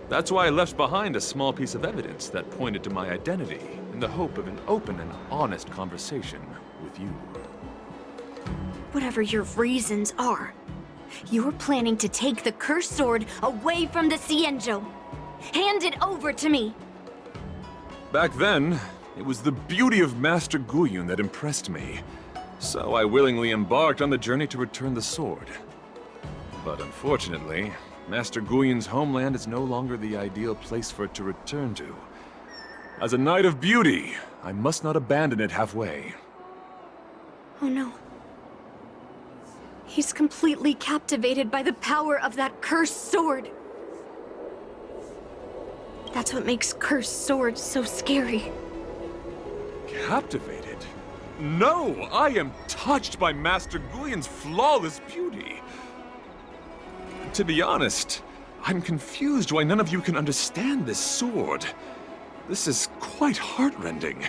That's why I left behind a small piece of evidence that pointed to my identity in the hope of an open and honest conversation with you. Whatever your reasons are, you're planning to take the cursed sword away from the Xianzhou. Hand it over to me! Back then, it was the beauty of Master Guyun that impressed me, so I willingly embarked on the journey to return the sword. But unfortunately, Master Guyun's homeland is no longer the ideal place for it to return to. As a Knight of Beauty, I must not abandon it halfway. Oh no. He's completely captivated by the power of that cursed sword. That's what makes cursed swords so scary. Captivated? No! I am touched by Master Guyun's flawless beauty. To be honest, I'm confused why none of you can understand this sword. This is quite heartrending.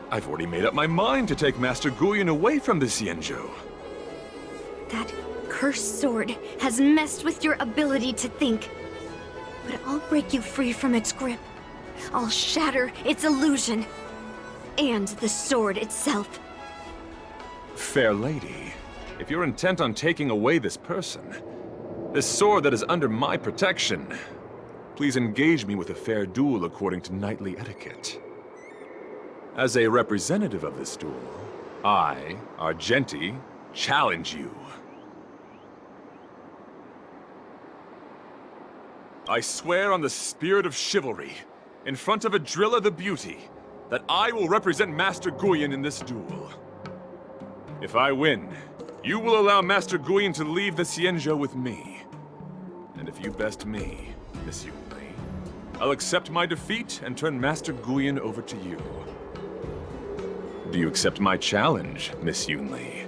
I've already made up my mind to take Master Guyun away from the Xianzhou. That cursed sword has messed with your ability to think. But I'll break you free from its grip. I'll shatter its illusion. And the sword itself. Fair lady, if you're intent on taking away this person, this sword that is under my protection, please engage me with a fair duel according to knightly etiquette. As a representative of this duel, I, Argenti, challenge you. I swear on the spirit of chivalry, in front of Adrilla the Beauty, that I will represent Master Guyun in this duel. If I win, you will allow Master Guyun to leave the Xianzhou with me. And if you best me, Miss Yunli, I'll accept my defeat and turn Master Guyun over to you. Do you accept my challenge, Miss Yunli?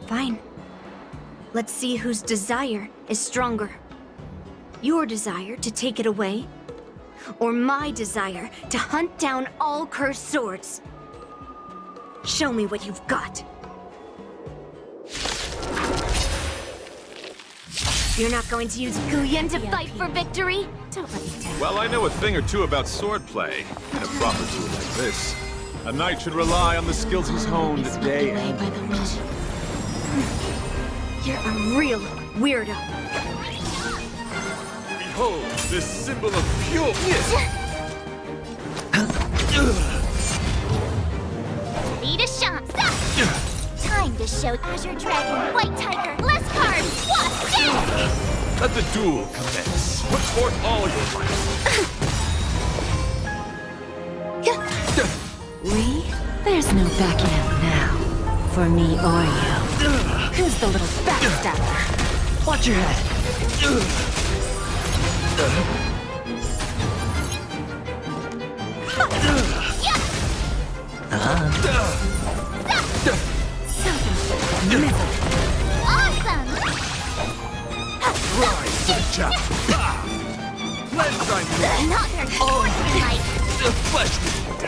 Fine. Let's see whose desire is stronger. Your desire to take it away, or my desire to hunt down all cursed swords. Show me what you've got. You're not going to use Guyun to fight for victory? Don't let me down. Well, I know a thing or two about swordplay. In a proper duel like this, a knight should rely on the skills he's honed day and night. You're a real weirdo. Behold, this symbol of pure... Need a shot. Stop! Time to show Azure Dragon, White Tiger, less cards. What's this? Let the duel commence. Put forth all your might. Lee, there's no backing out now. For me or you. Who's the little backstabber? Watch your head. Awesome! Rise to the challenge. Cleanse thy move. Not their swords tonight. The flesh wound.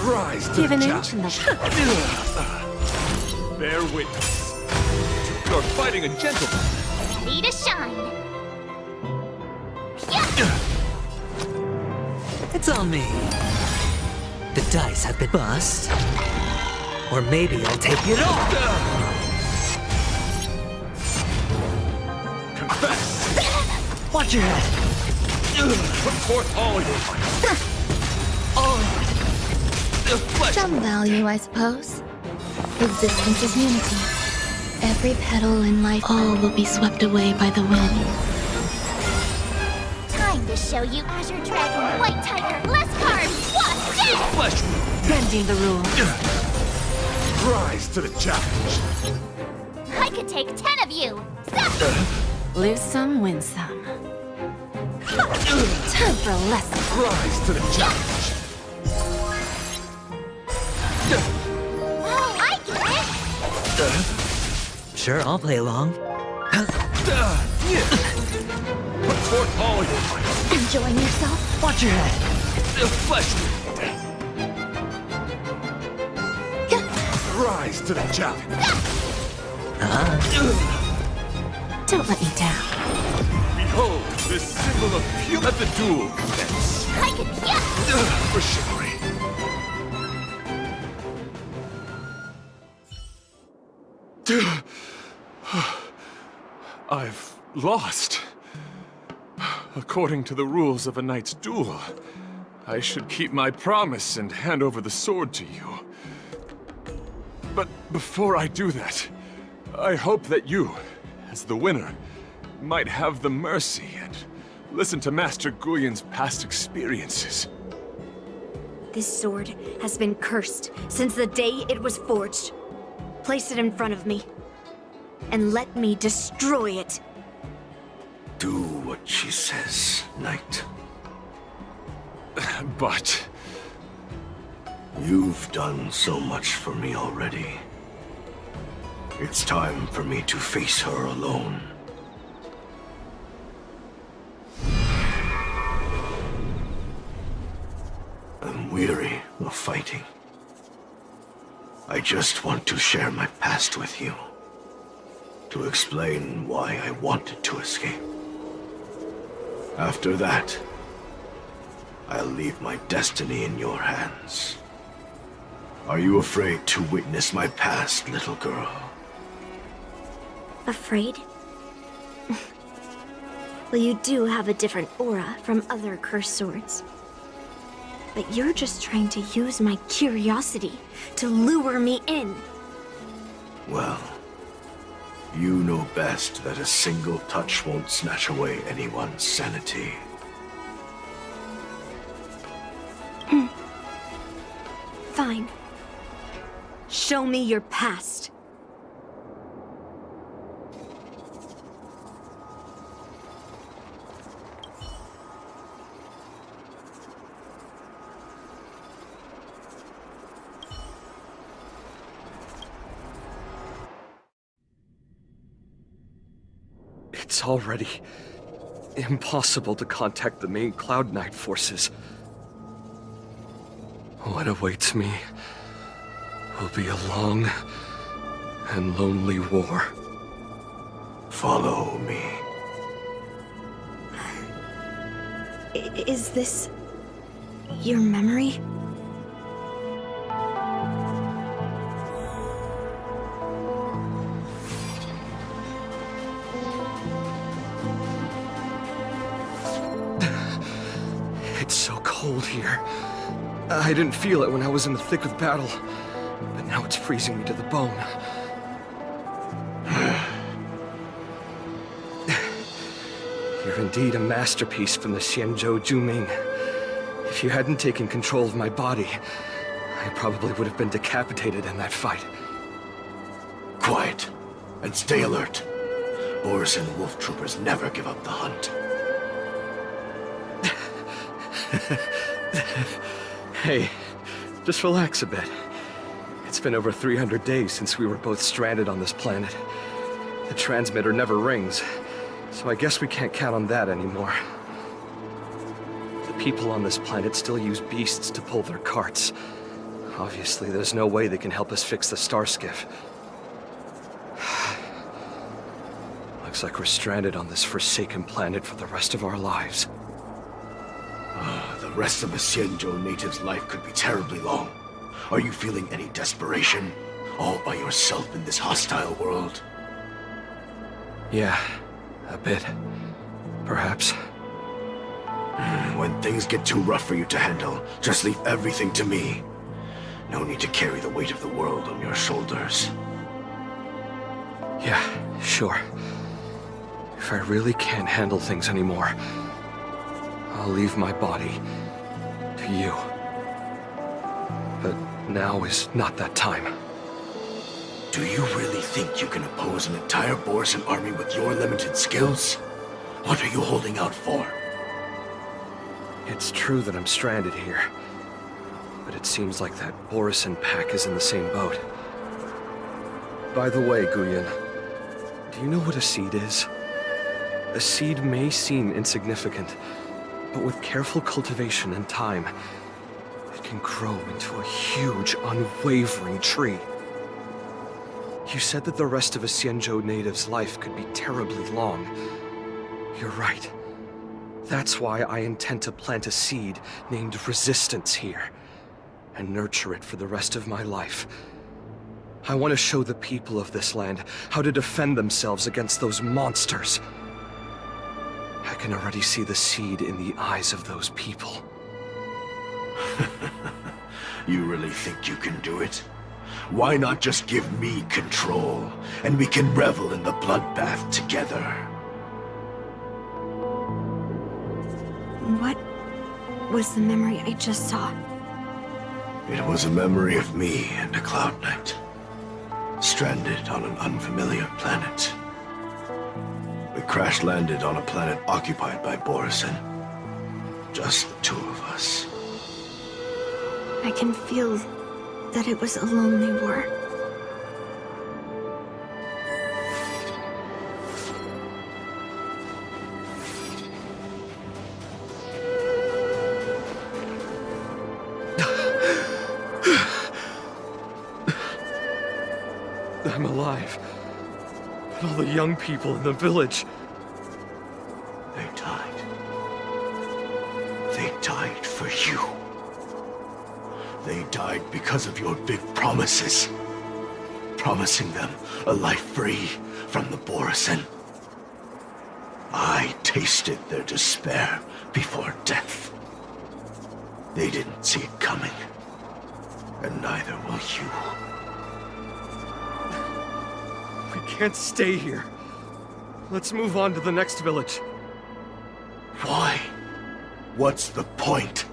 Rise to Give the an inch and challenge. Bear witness. You're fighting a gentleman. Ready to shine. It's on me. The dice have been bust. Or maybe I'll take it all. Confess. Watch your head. Put forth all your might. All the flesh. Some value, I suppose. Existence is unity. Every petal in life, all will be swept away by the wind. Time to show you Azure Dragon, White Tiger, less cards. What's this? Flesh wound. Bending the rules. Rise to the challenge. I could take 10 of you. Stop! Lose some, win some. Time for a lesson. Rise to the challenge. Oh, I get it! Sure, I'll play along. Put forth all your might. Enjoying yourself? Watch your head. Flesh wound. Rise to the challenge. Don't let me down. Behold, this symbol of pure. Let the duel commence. I can, For chivalry. I've lost. According to the rules of a knight's duel, I should keep my promise and hand over the sword to you. But before I do that, I hope that you, as the winner, might have the mercy and listen to Master Guyun's past experiences. This sword has been cursed since the day it was forged. Place it in front of me, and let me destroy it. Do what she says, knight. But... You've done so much for me already. It's time for me to face her alone. I'm weary of fighting. I just want to share my past with you. To explain why I wanted to escape. After that, I'll leave my destiny in your hands. Are you afraid to witness my past, little girl? Afraid? Well, you do have a different aura from other cursed swords. But you're just trying to use my curiosity to lure me in. Well, you know best that a single touch won't snatch away anyone's sanity. Fine. Show me your past. It's already impossible to contact the main Cloud Knight forces. What awaits me will be a long and lonely war. Follow me. Is this your memory? It's so cold here. I didn't feel it when I was in the thick of battle, but now it's freezing me to the bone. You're indeed a masterpiece from the Xianzhou Juming. If you hadn't taken control of my body, I probably would have been decapitated in that fight. Quiet, and stay alert. Boris and Wolf Troopers never give up the hunt. Hey, just relax a bit. It's been over 300 days since we were both stranded on this planet. The transmitter never rings, so I guess we can't count on that anymore. The people on this planet still use beasts to pull their carts. Obviously, there's no way they can help us fix the star skiff. Looks like we're stranded on this forsaken planet for the rest of our lives. The rest of a Xianzhou native's life could be terribly long. Are you feeling any desperation? All by yourself in this hostile world? Yeah, a bit. Perhaps. When things get too rough for you to handle, just leave everything to me. No need to carry the weight of the world on your shoulders. Yeah, sure. If I really can't handle things anymore, I'll leave my body to you. But now is not that time. Do you really think you can oppose an entire Borisan army with your limited skills? What are you holding out for? It's true that I'm stranded here, but it seems like that Borisan pack is in the same boat. By the way, Guyun, do you know what a seed is? A seed may seem insignificant, but with careful cultivation and time, it can grow into a huge, unwavering tree. You said that the rest of a Xianzhou native's life could be terribly long. You're right. That's why I intend to plant a seed named Resistance here, and nurture it for the rest of my life. I want to show the people of this land how to defend themselves against those monsters. I can already see the seed in the eyes of those people. You really think you can do it? Why not just give me control, and we can revel in the bloodbath together? What was the memory I just saw? It was a memory of me and a Cloud Knight, stranded on an unfamiliar planet. We crash-landed on a planet occupied by Borisin. Just the two of us. I can feel that it was a lonely war. I'm alive. But all the young people in the village... They died. They died for you. They died because of your big promises. Promising them a life free from the Borisin. I tasted their despair before death. They didn't see it coming. And neither will you. We can't stay here. Let's move on to the next village. Why? What's the point?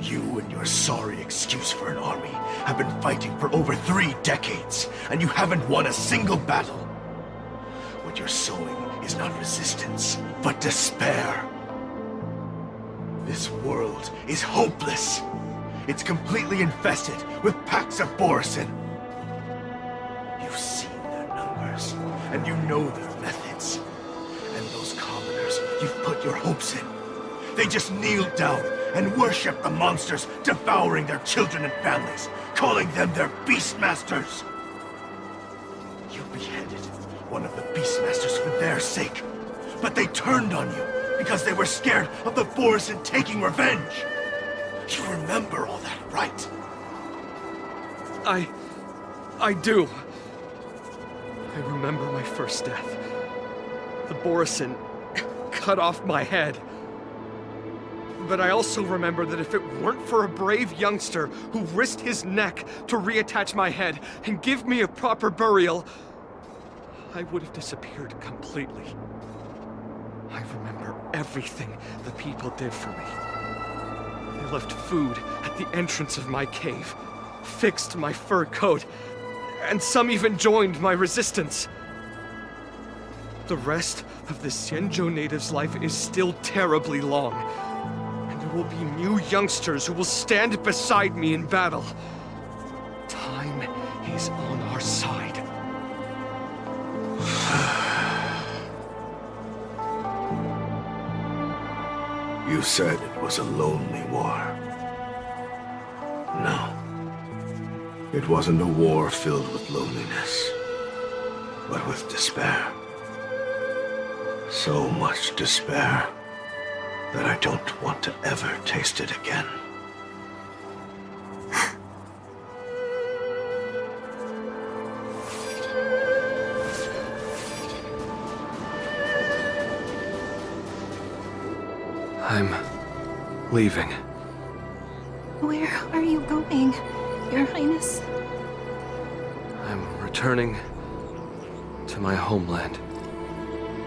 You and your sorry excuse for an army have been fighting for over 3 decades, and you haven't won a single battle. What you're sowing is not resistance, but despair. This world is hopeless. It's completely infested with packs of Borisin. You've seen their numbers, and you know their methods. And those commoners you've put your hopes in, they just kneel down and worship the monsters devouring their children and families, calling them their Beastmasters. You beheaded one of the Beastmasters for their sake, but they turned on you because they were scared of the Borisin taking revenge. You remember all that, right? I do. I remember my first death. The Borisin cut off my head. But I also remember that if it weren't for a brave youngster who risked his neck to reattach my head and give me a proper burial, I would have disappeared completely. I remember everything the people did for me. They left food at the entrance of my cave, fixed my fur coat, and some even joined my resistance. The rest of the Xianzhou native's life is still terribly long. There will be new youngsters who will stand beside me in battle. Time is on our side. You said it was a lonely war. No. It wasn't a war filled with loneliness, but with despair. So much despair that I don't want to ever taste it again. I'm leaving. Where are you going, Your Highness? I'm returning to my homeland.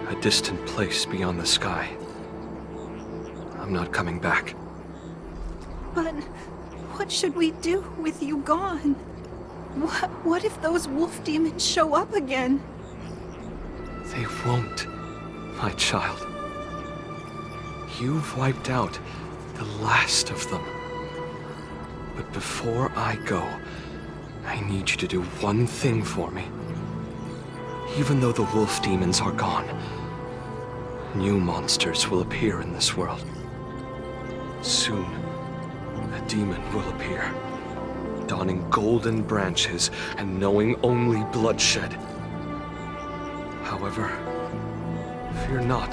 A distant place beyond the sky. I'm not coming back. But what should we do with you gone? What if those wolf demons show up again? They won't, my child. You've wiped out the last of them. But before I go, I need you to do one thing for me. Even though the wolf demons are gone, new monsters will appear in this world. Soon, a demon will appear, donning golden branches and knowing only bloodshed. However, fear not,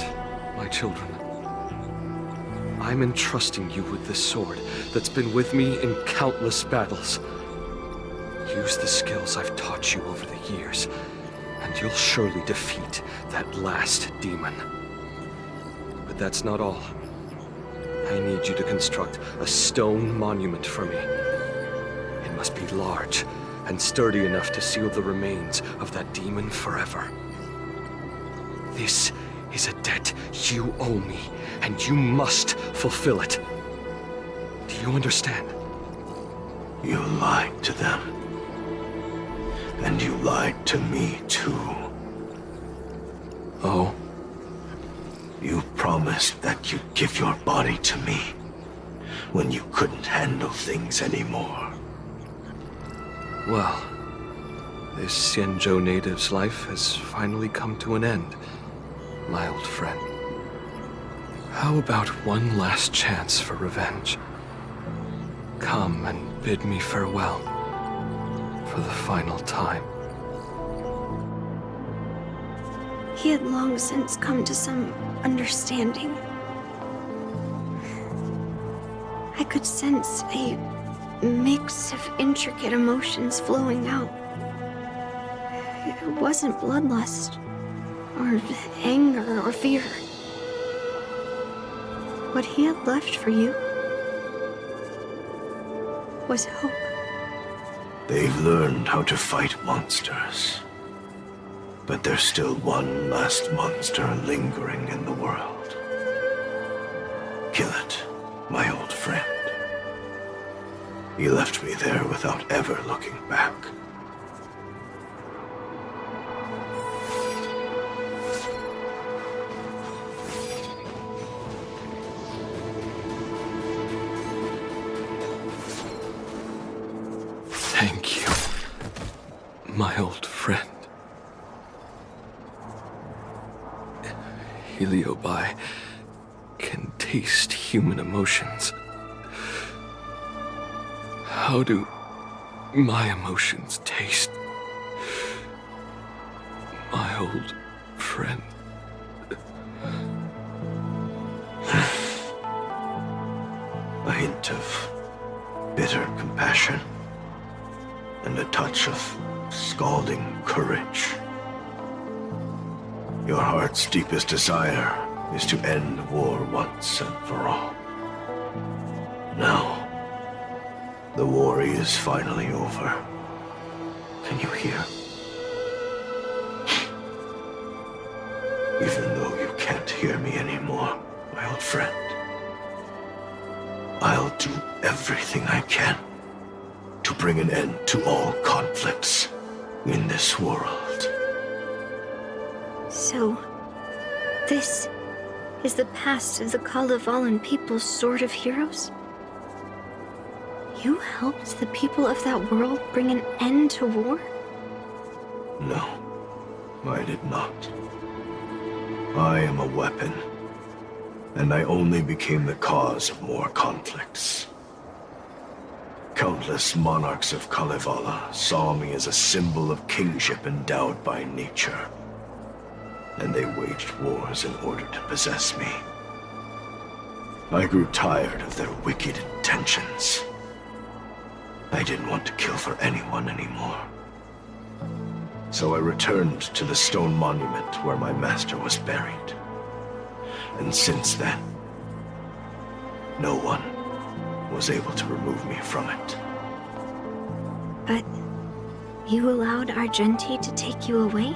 my children. I'm entrusting you with this sword that's been with me in countless battles. Use the skills I've taught you over the years, and you'll surely defeat that last demon. But that's not all. I need you to construct a stone monument for me. It must be large and sturdy enough to seal the remains of that demon forever. This is a debt you owe me, and you must fulfill it. Do you understand? You lied to them. And you lied to me, too. Oh? You promised that you'd give your body to me when you couldn't handle things anymore. Well, this Xianzhou native's life has finally come to an end, my old friend. How about one last chance for revenge? Come and bid me farewell for the final time. He had long since come to some understanding. I could sense a mix of intricate emotions flowing out. It wasn't bloodlust, or anger, or fear. What he had left for you was hope. They've learned how to fight monsters. But there's still one last monster lingering in the world. Kill it, my old friend. He left me there without ever looking back. Thank you, my old friend. Heliobi can taste human emotions. How do my emotions taste, my old friend? A hint of bitter compassion and a touch of scalding courage. Your heart's deepest desire is to end war once and for all. Now, the war is finally over. Can you hear? Even though you can't hear me anymore, my old friend, I'll do everything I can to bring an end to all conflicts in this world. So, this is the past of the Kalevalan people's Sword of Heroes? You helped the people of that world bring an end to war? No, I did not. I am a weapon, and I only became the cause of more conflicts. Countless monarchs of Kalevala saw me as a symbol of kingship endowed by nature, and they waged wars in order to possess me. I grew tired of their wicked intentions. I didn't want to kill for anyone anymore. So I returned to the stone monument where my master was buried. And since then, no one was able to remove me from it. But you allowed Argenti to take you away?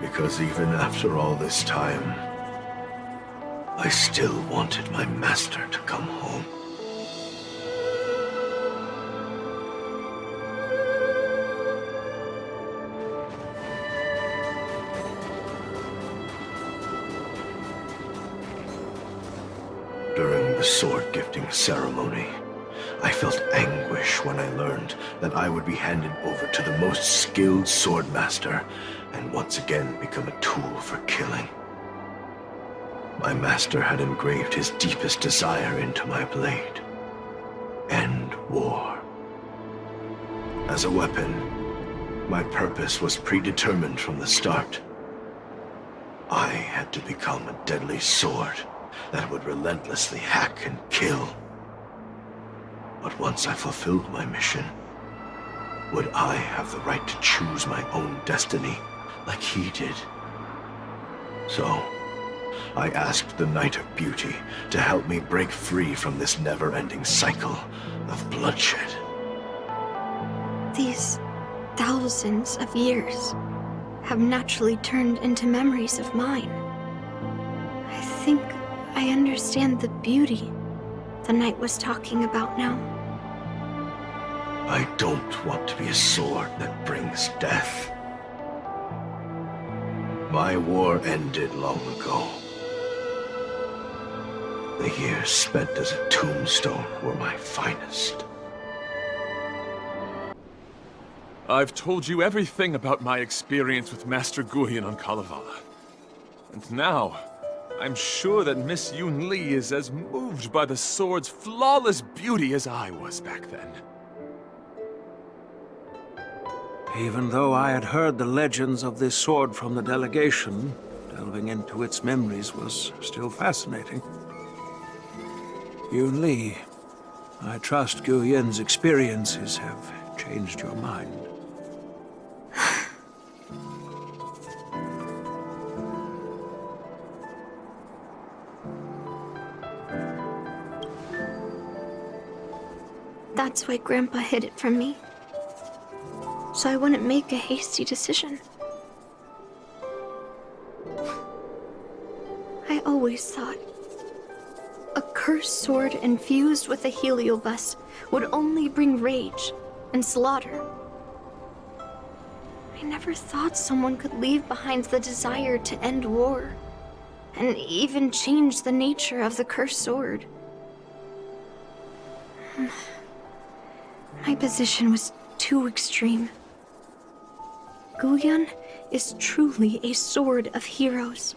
Because even after all this time, I still wanted my master to come home. During the sword-gifting ceremony, I felt anguish when I learned that I would be handed over to the most skilled swordmaster and once again become a tool for killing. My master had engraved his deepest desire into my blade. End war. As a weapon, my purpose was predetermined from the start. I had to become a deadly sword that would relentlessly hack and kill. But once I fulfilled my mission, would I have the right to choose my own destiny like he did? So, I asked the Knight of Beauty to help me break free from this never-ending cycle of bloodshed. These thousands of years have naturally turned into memories of mine. I think I understand the beauty the knight was talking about now. I don't want to be a sword that brings death. My war ended long ago. The years spent as a tombstone were my finest. I've told you everything about my experience with Master Guyon on Kalevala. And now, I'm sure that Miss Yun Li is as moved by the sword's flawless beauty as I was back then. Even though I had heard the legends of this sword from the delegation, delving into its memories was still fascinating. Yun Li, I trust Guyon's experiences have changed your mind. That's why Grandpa hid it from me. So I wouldn't make a hasty decision. I always thought a cursed sword infused with a heliobus would only bring rage and slaughter. I never thought someone could leave behind the desire to end war, and even change the nature of the cursed sword. My position was too extreme. Guyon is truly a sword of heroes.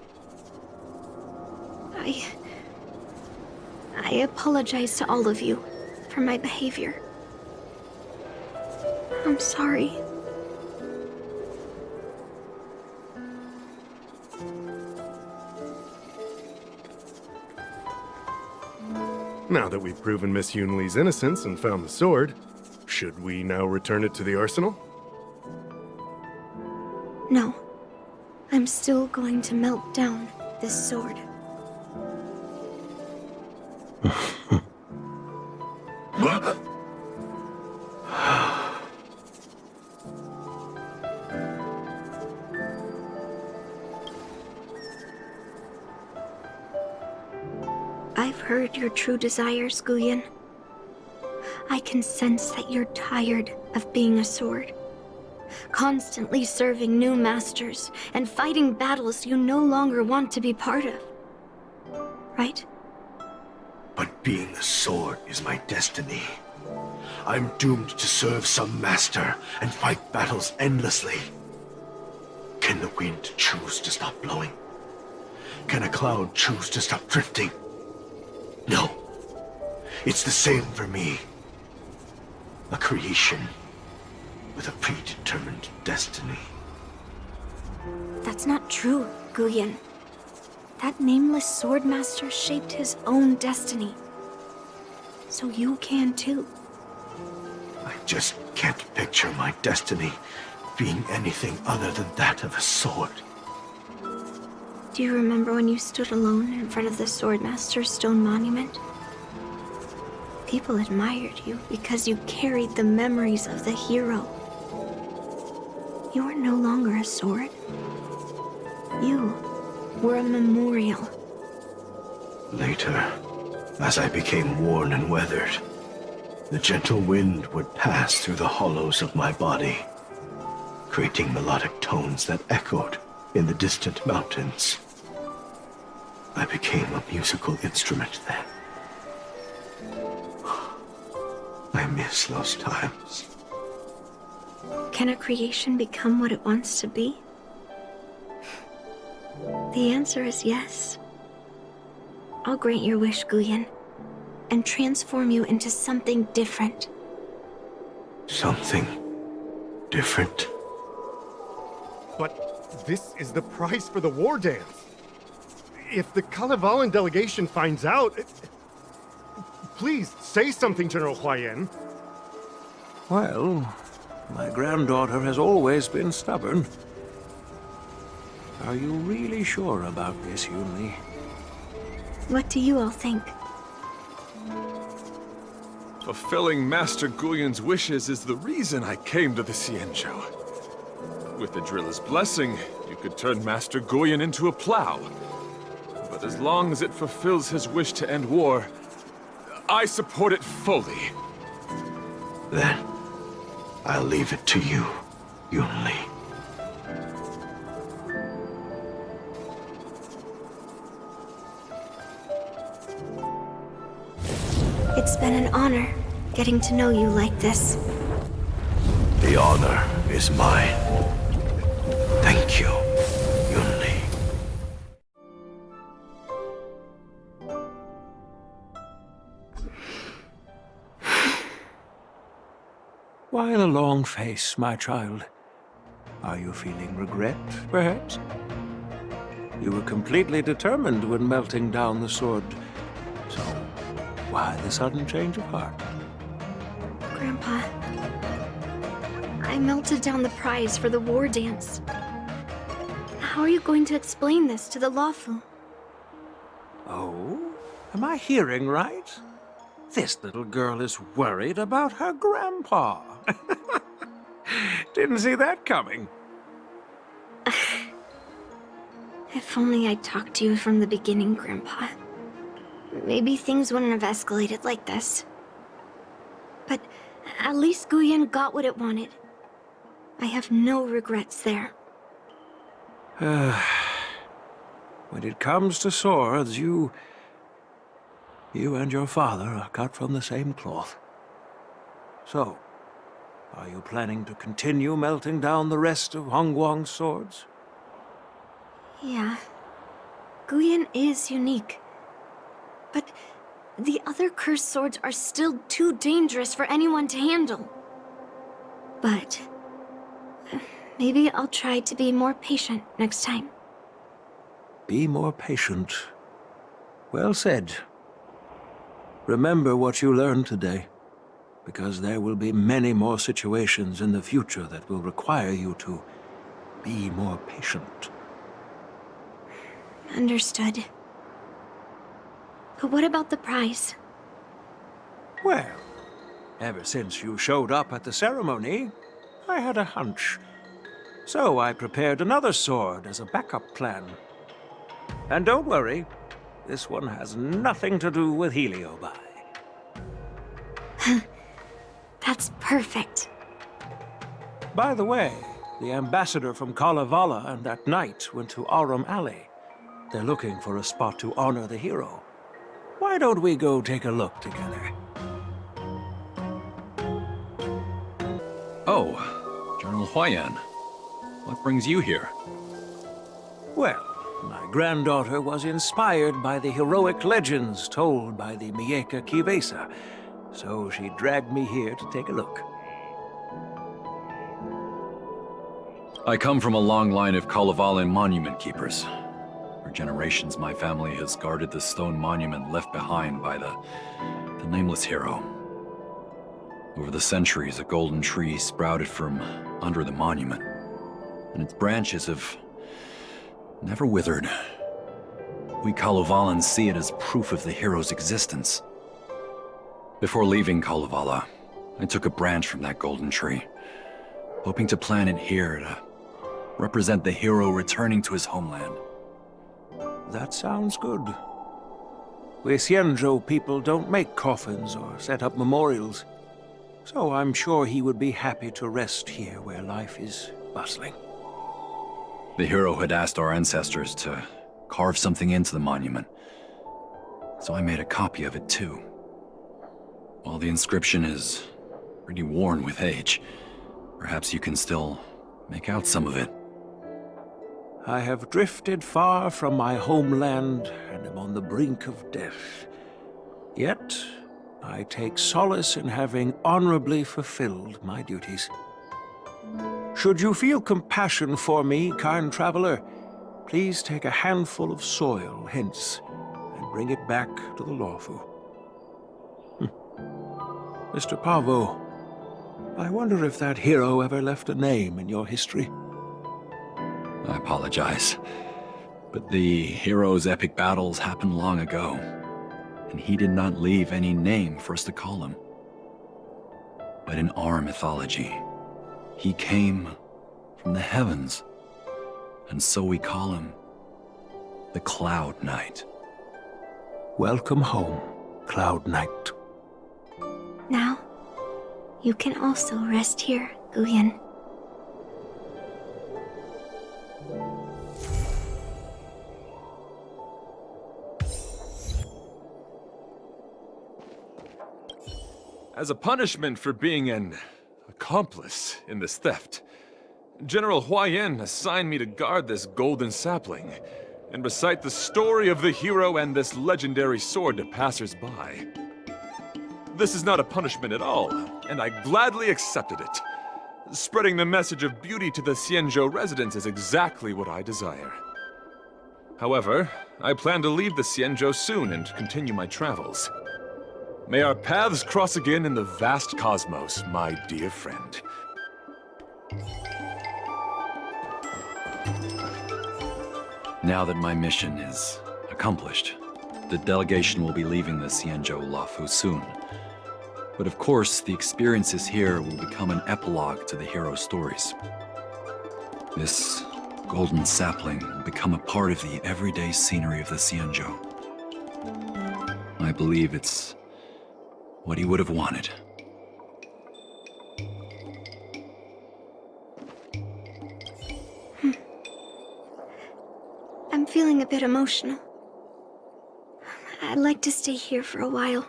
I apologize to all of you for my behavior. I'm sorry. Now that we've proven Miss Yun Li's innocence and found the sword, should we now return it to the arsenal? No. I'm still going to melt down this sword. I've heard your true desires, Guyon. I can sense that you're tired of being a sword. Constantly serving new masters and fighting battles you no longer want to be part of. Right? But being a sword is my destiny. I'm doomed to serve some master and fight battles endlessly. Can the wind choose to stop blowing? Can a cloud choose to stop drifting? No. It's the same for me. A creation with a predetermined destiny. That's not true, Guyon. That nameless swordmaster shaped his own destiny. So you can too. I just can't picture my destiny being anything other than that of a sword. Do you remember when you stood alone in front of the swordmaster's stone monument? People admired you because you carried the memories of the hero. You were no longer a sword. You were a memorial. Later, as I became worn and weathered, the gentle wind would pass through the hollows of my body, creating melodic tones that echoed in the distant mountains. I became a musical instrument then. I miss those times. Can a creation become what it wants to be? The answer is yes. I'll grant your wish, Guyen, and transform you into something different. Something different? But this is the price for the war dance. If the Kalevalan delegation finds out... Please, say something, General Huayan. Well, my granddaughter has always been stubborn. Are you really sure about this, Yunli? What do you all think? Fulfilling Master Guyen's wishes is the reason I came to the Xianzhou. With the driller's blessing, you could turn Master Guyen into a plow. But as long as it fulfills his wish to end war, I support it fully. Then, I'll leave it to you, Yunli. It's been an honor getting to know you like this. The honor is mine. Thank you, Yunli. Why the long face, my child? Are you feeling regret, perhaps? You were completely determined when melting down the sword. So, why the sudden change of heart? Grandpa, I melted down the prize for the war dance. How are you going to explain this to the Luofu? Oh? Am I hearing right? This little girl is worried about her grandpa. Didn't see that coming. If only I'd talked to you from the beginning, Grandpa. Maybe things wouldn't have escalated like this. But at least Guyen got what it wanted. I have no regrets there. When it comes to swords, you and your father are cut from the same cloth. So, are you planning to continue melting down the rest of Hongguang's swords? Yeah. Guyen is unique. But the other cursed swords are still too dangerous for anyone to handle. But maybe I'll try to be more patient next time. Be more patient. Well said. Remember what you learned today, because there will be many more situations in the future that will require you to be more patient. Understood. But what about the prize? Well, ever since you showed up at the ceremony, I had a hunch. So I prepared another sword as a backup plan. And don't worry, this one has nothing to do with Heliobi. That's perfect. By the way, the ambassador from Kalevala and that knight went to Arum Alley. They're looking for a spot to honor the hero. Why don't we go take a look together? Oh, General Huayan. What brings you here? Well, my granddaughter was inspired by the heroic legends told by the Mieka Kivesa, so she dragged me here to take a look. I come from a long line of Kalevalan monument keepers. For generations, my family has guarded the stone monument left behind by the nameless hero. Over the centuries, a golden tree sprouted from under the monument, and its branches have never withered. We Kalevalans see it as proof of the hero's existence. Before leaving Kalevala, I took a branch from that golden tree, hoping to plant it here to represent the hero returning to his homeland. That sounds good. We Xianzhou people don't make coffins or set up memorials, so I'm sure he would be happy to rest here where life is bustling. The hero had asked our ancestors to carve something into the monument, so I made a copy of it too. While the inscription is pretty worn with age, perhaps you can still make out some of it. I have drifted far from my homeland and am on the brink of death. Yet, I take solace in having honorably fulfilled my duties. Should you feel compassion for me, kind traveler, please take a handful of soil hence and bring it back to the Lawfu. Mr. Pavo, I wonder if that hero ever left a name in your history. I apologize, but the hero's epic battles happened long ago, and he did not leave any name for us to call him. But in our mythology, he came from the heavens, and so we call him the Cloud Knight. Welcome home, Cloud Knight. Now, you can also rest here, Guyan. As a punishment for being an accomplice in this theft, General Huayan assigned me to guard this golden sapling and recite the story of the hero and this legendary sword to passers-by. This is not a punishment at all, and I gladly accepted it. Spreading the message of beauty to the Xianzhou residents is exactly what I desire. However, I plan to leave the Xianzhou soon and continue my travels. May our paths cross again in the vast cosmos, my dear friend. Now that my mission is accomplished, the delegation will be leaving the Xianzhou Lawfu soon. But of course, the experiences here will become an epilogue to the hero stories. This golden sapling will become a part of the everyday scenery of the Xianzhou. I believe it's what he would have wanted. I'm feeling a bit emotional. I'd like to stay here for a while.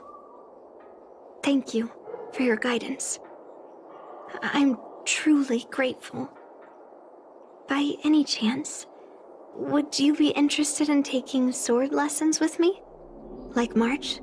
Thank you for your guidance. I'm truly grateful. By any chance, would you be interested in taking sword lessons with me? Like March?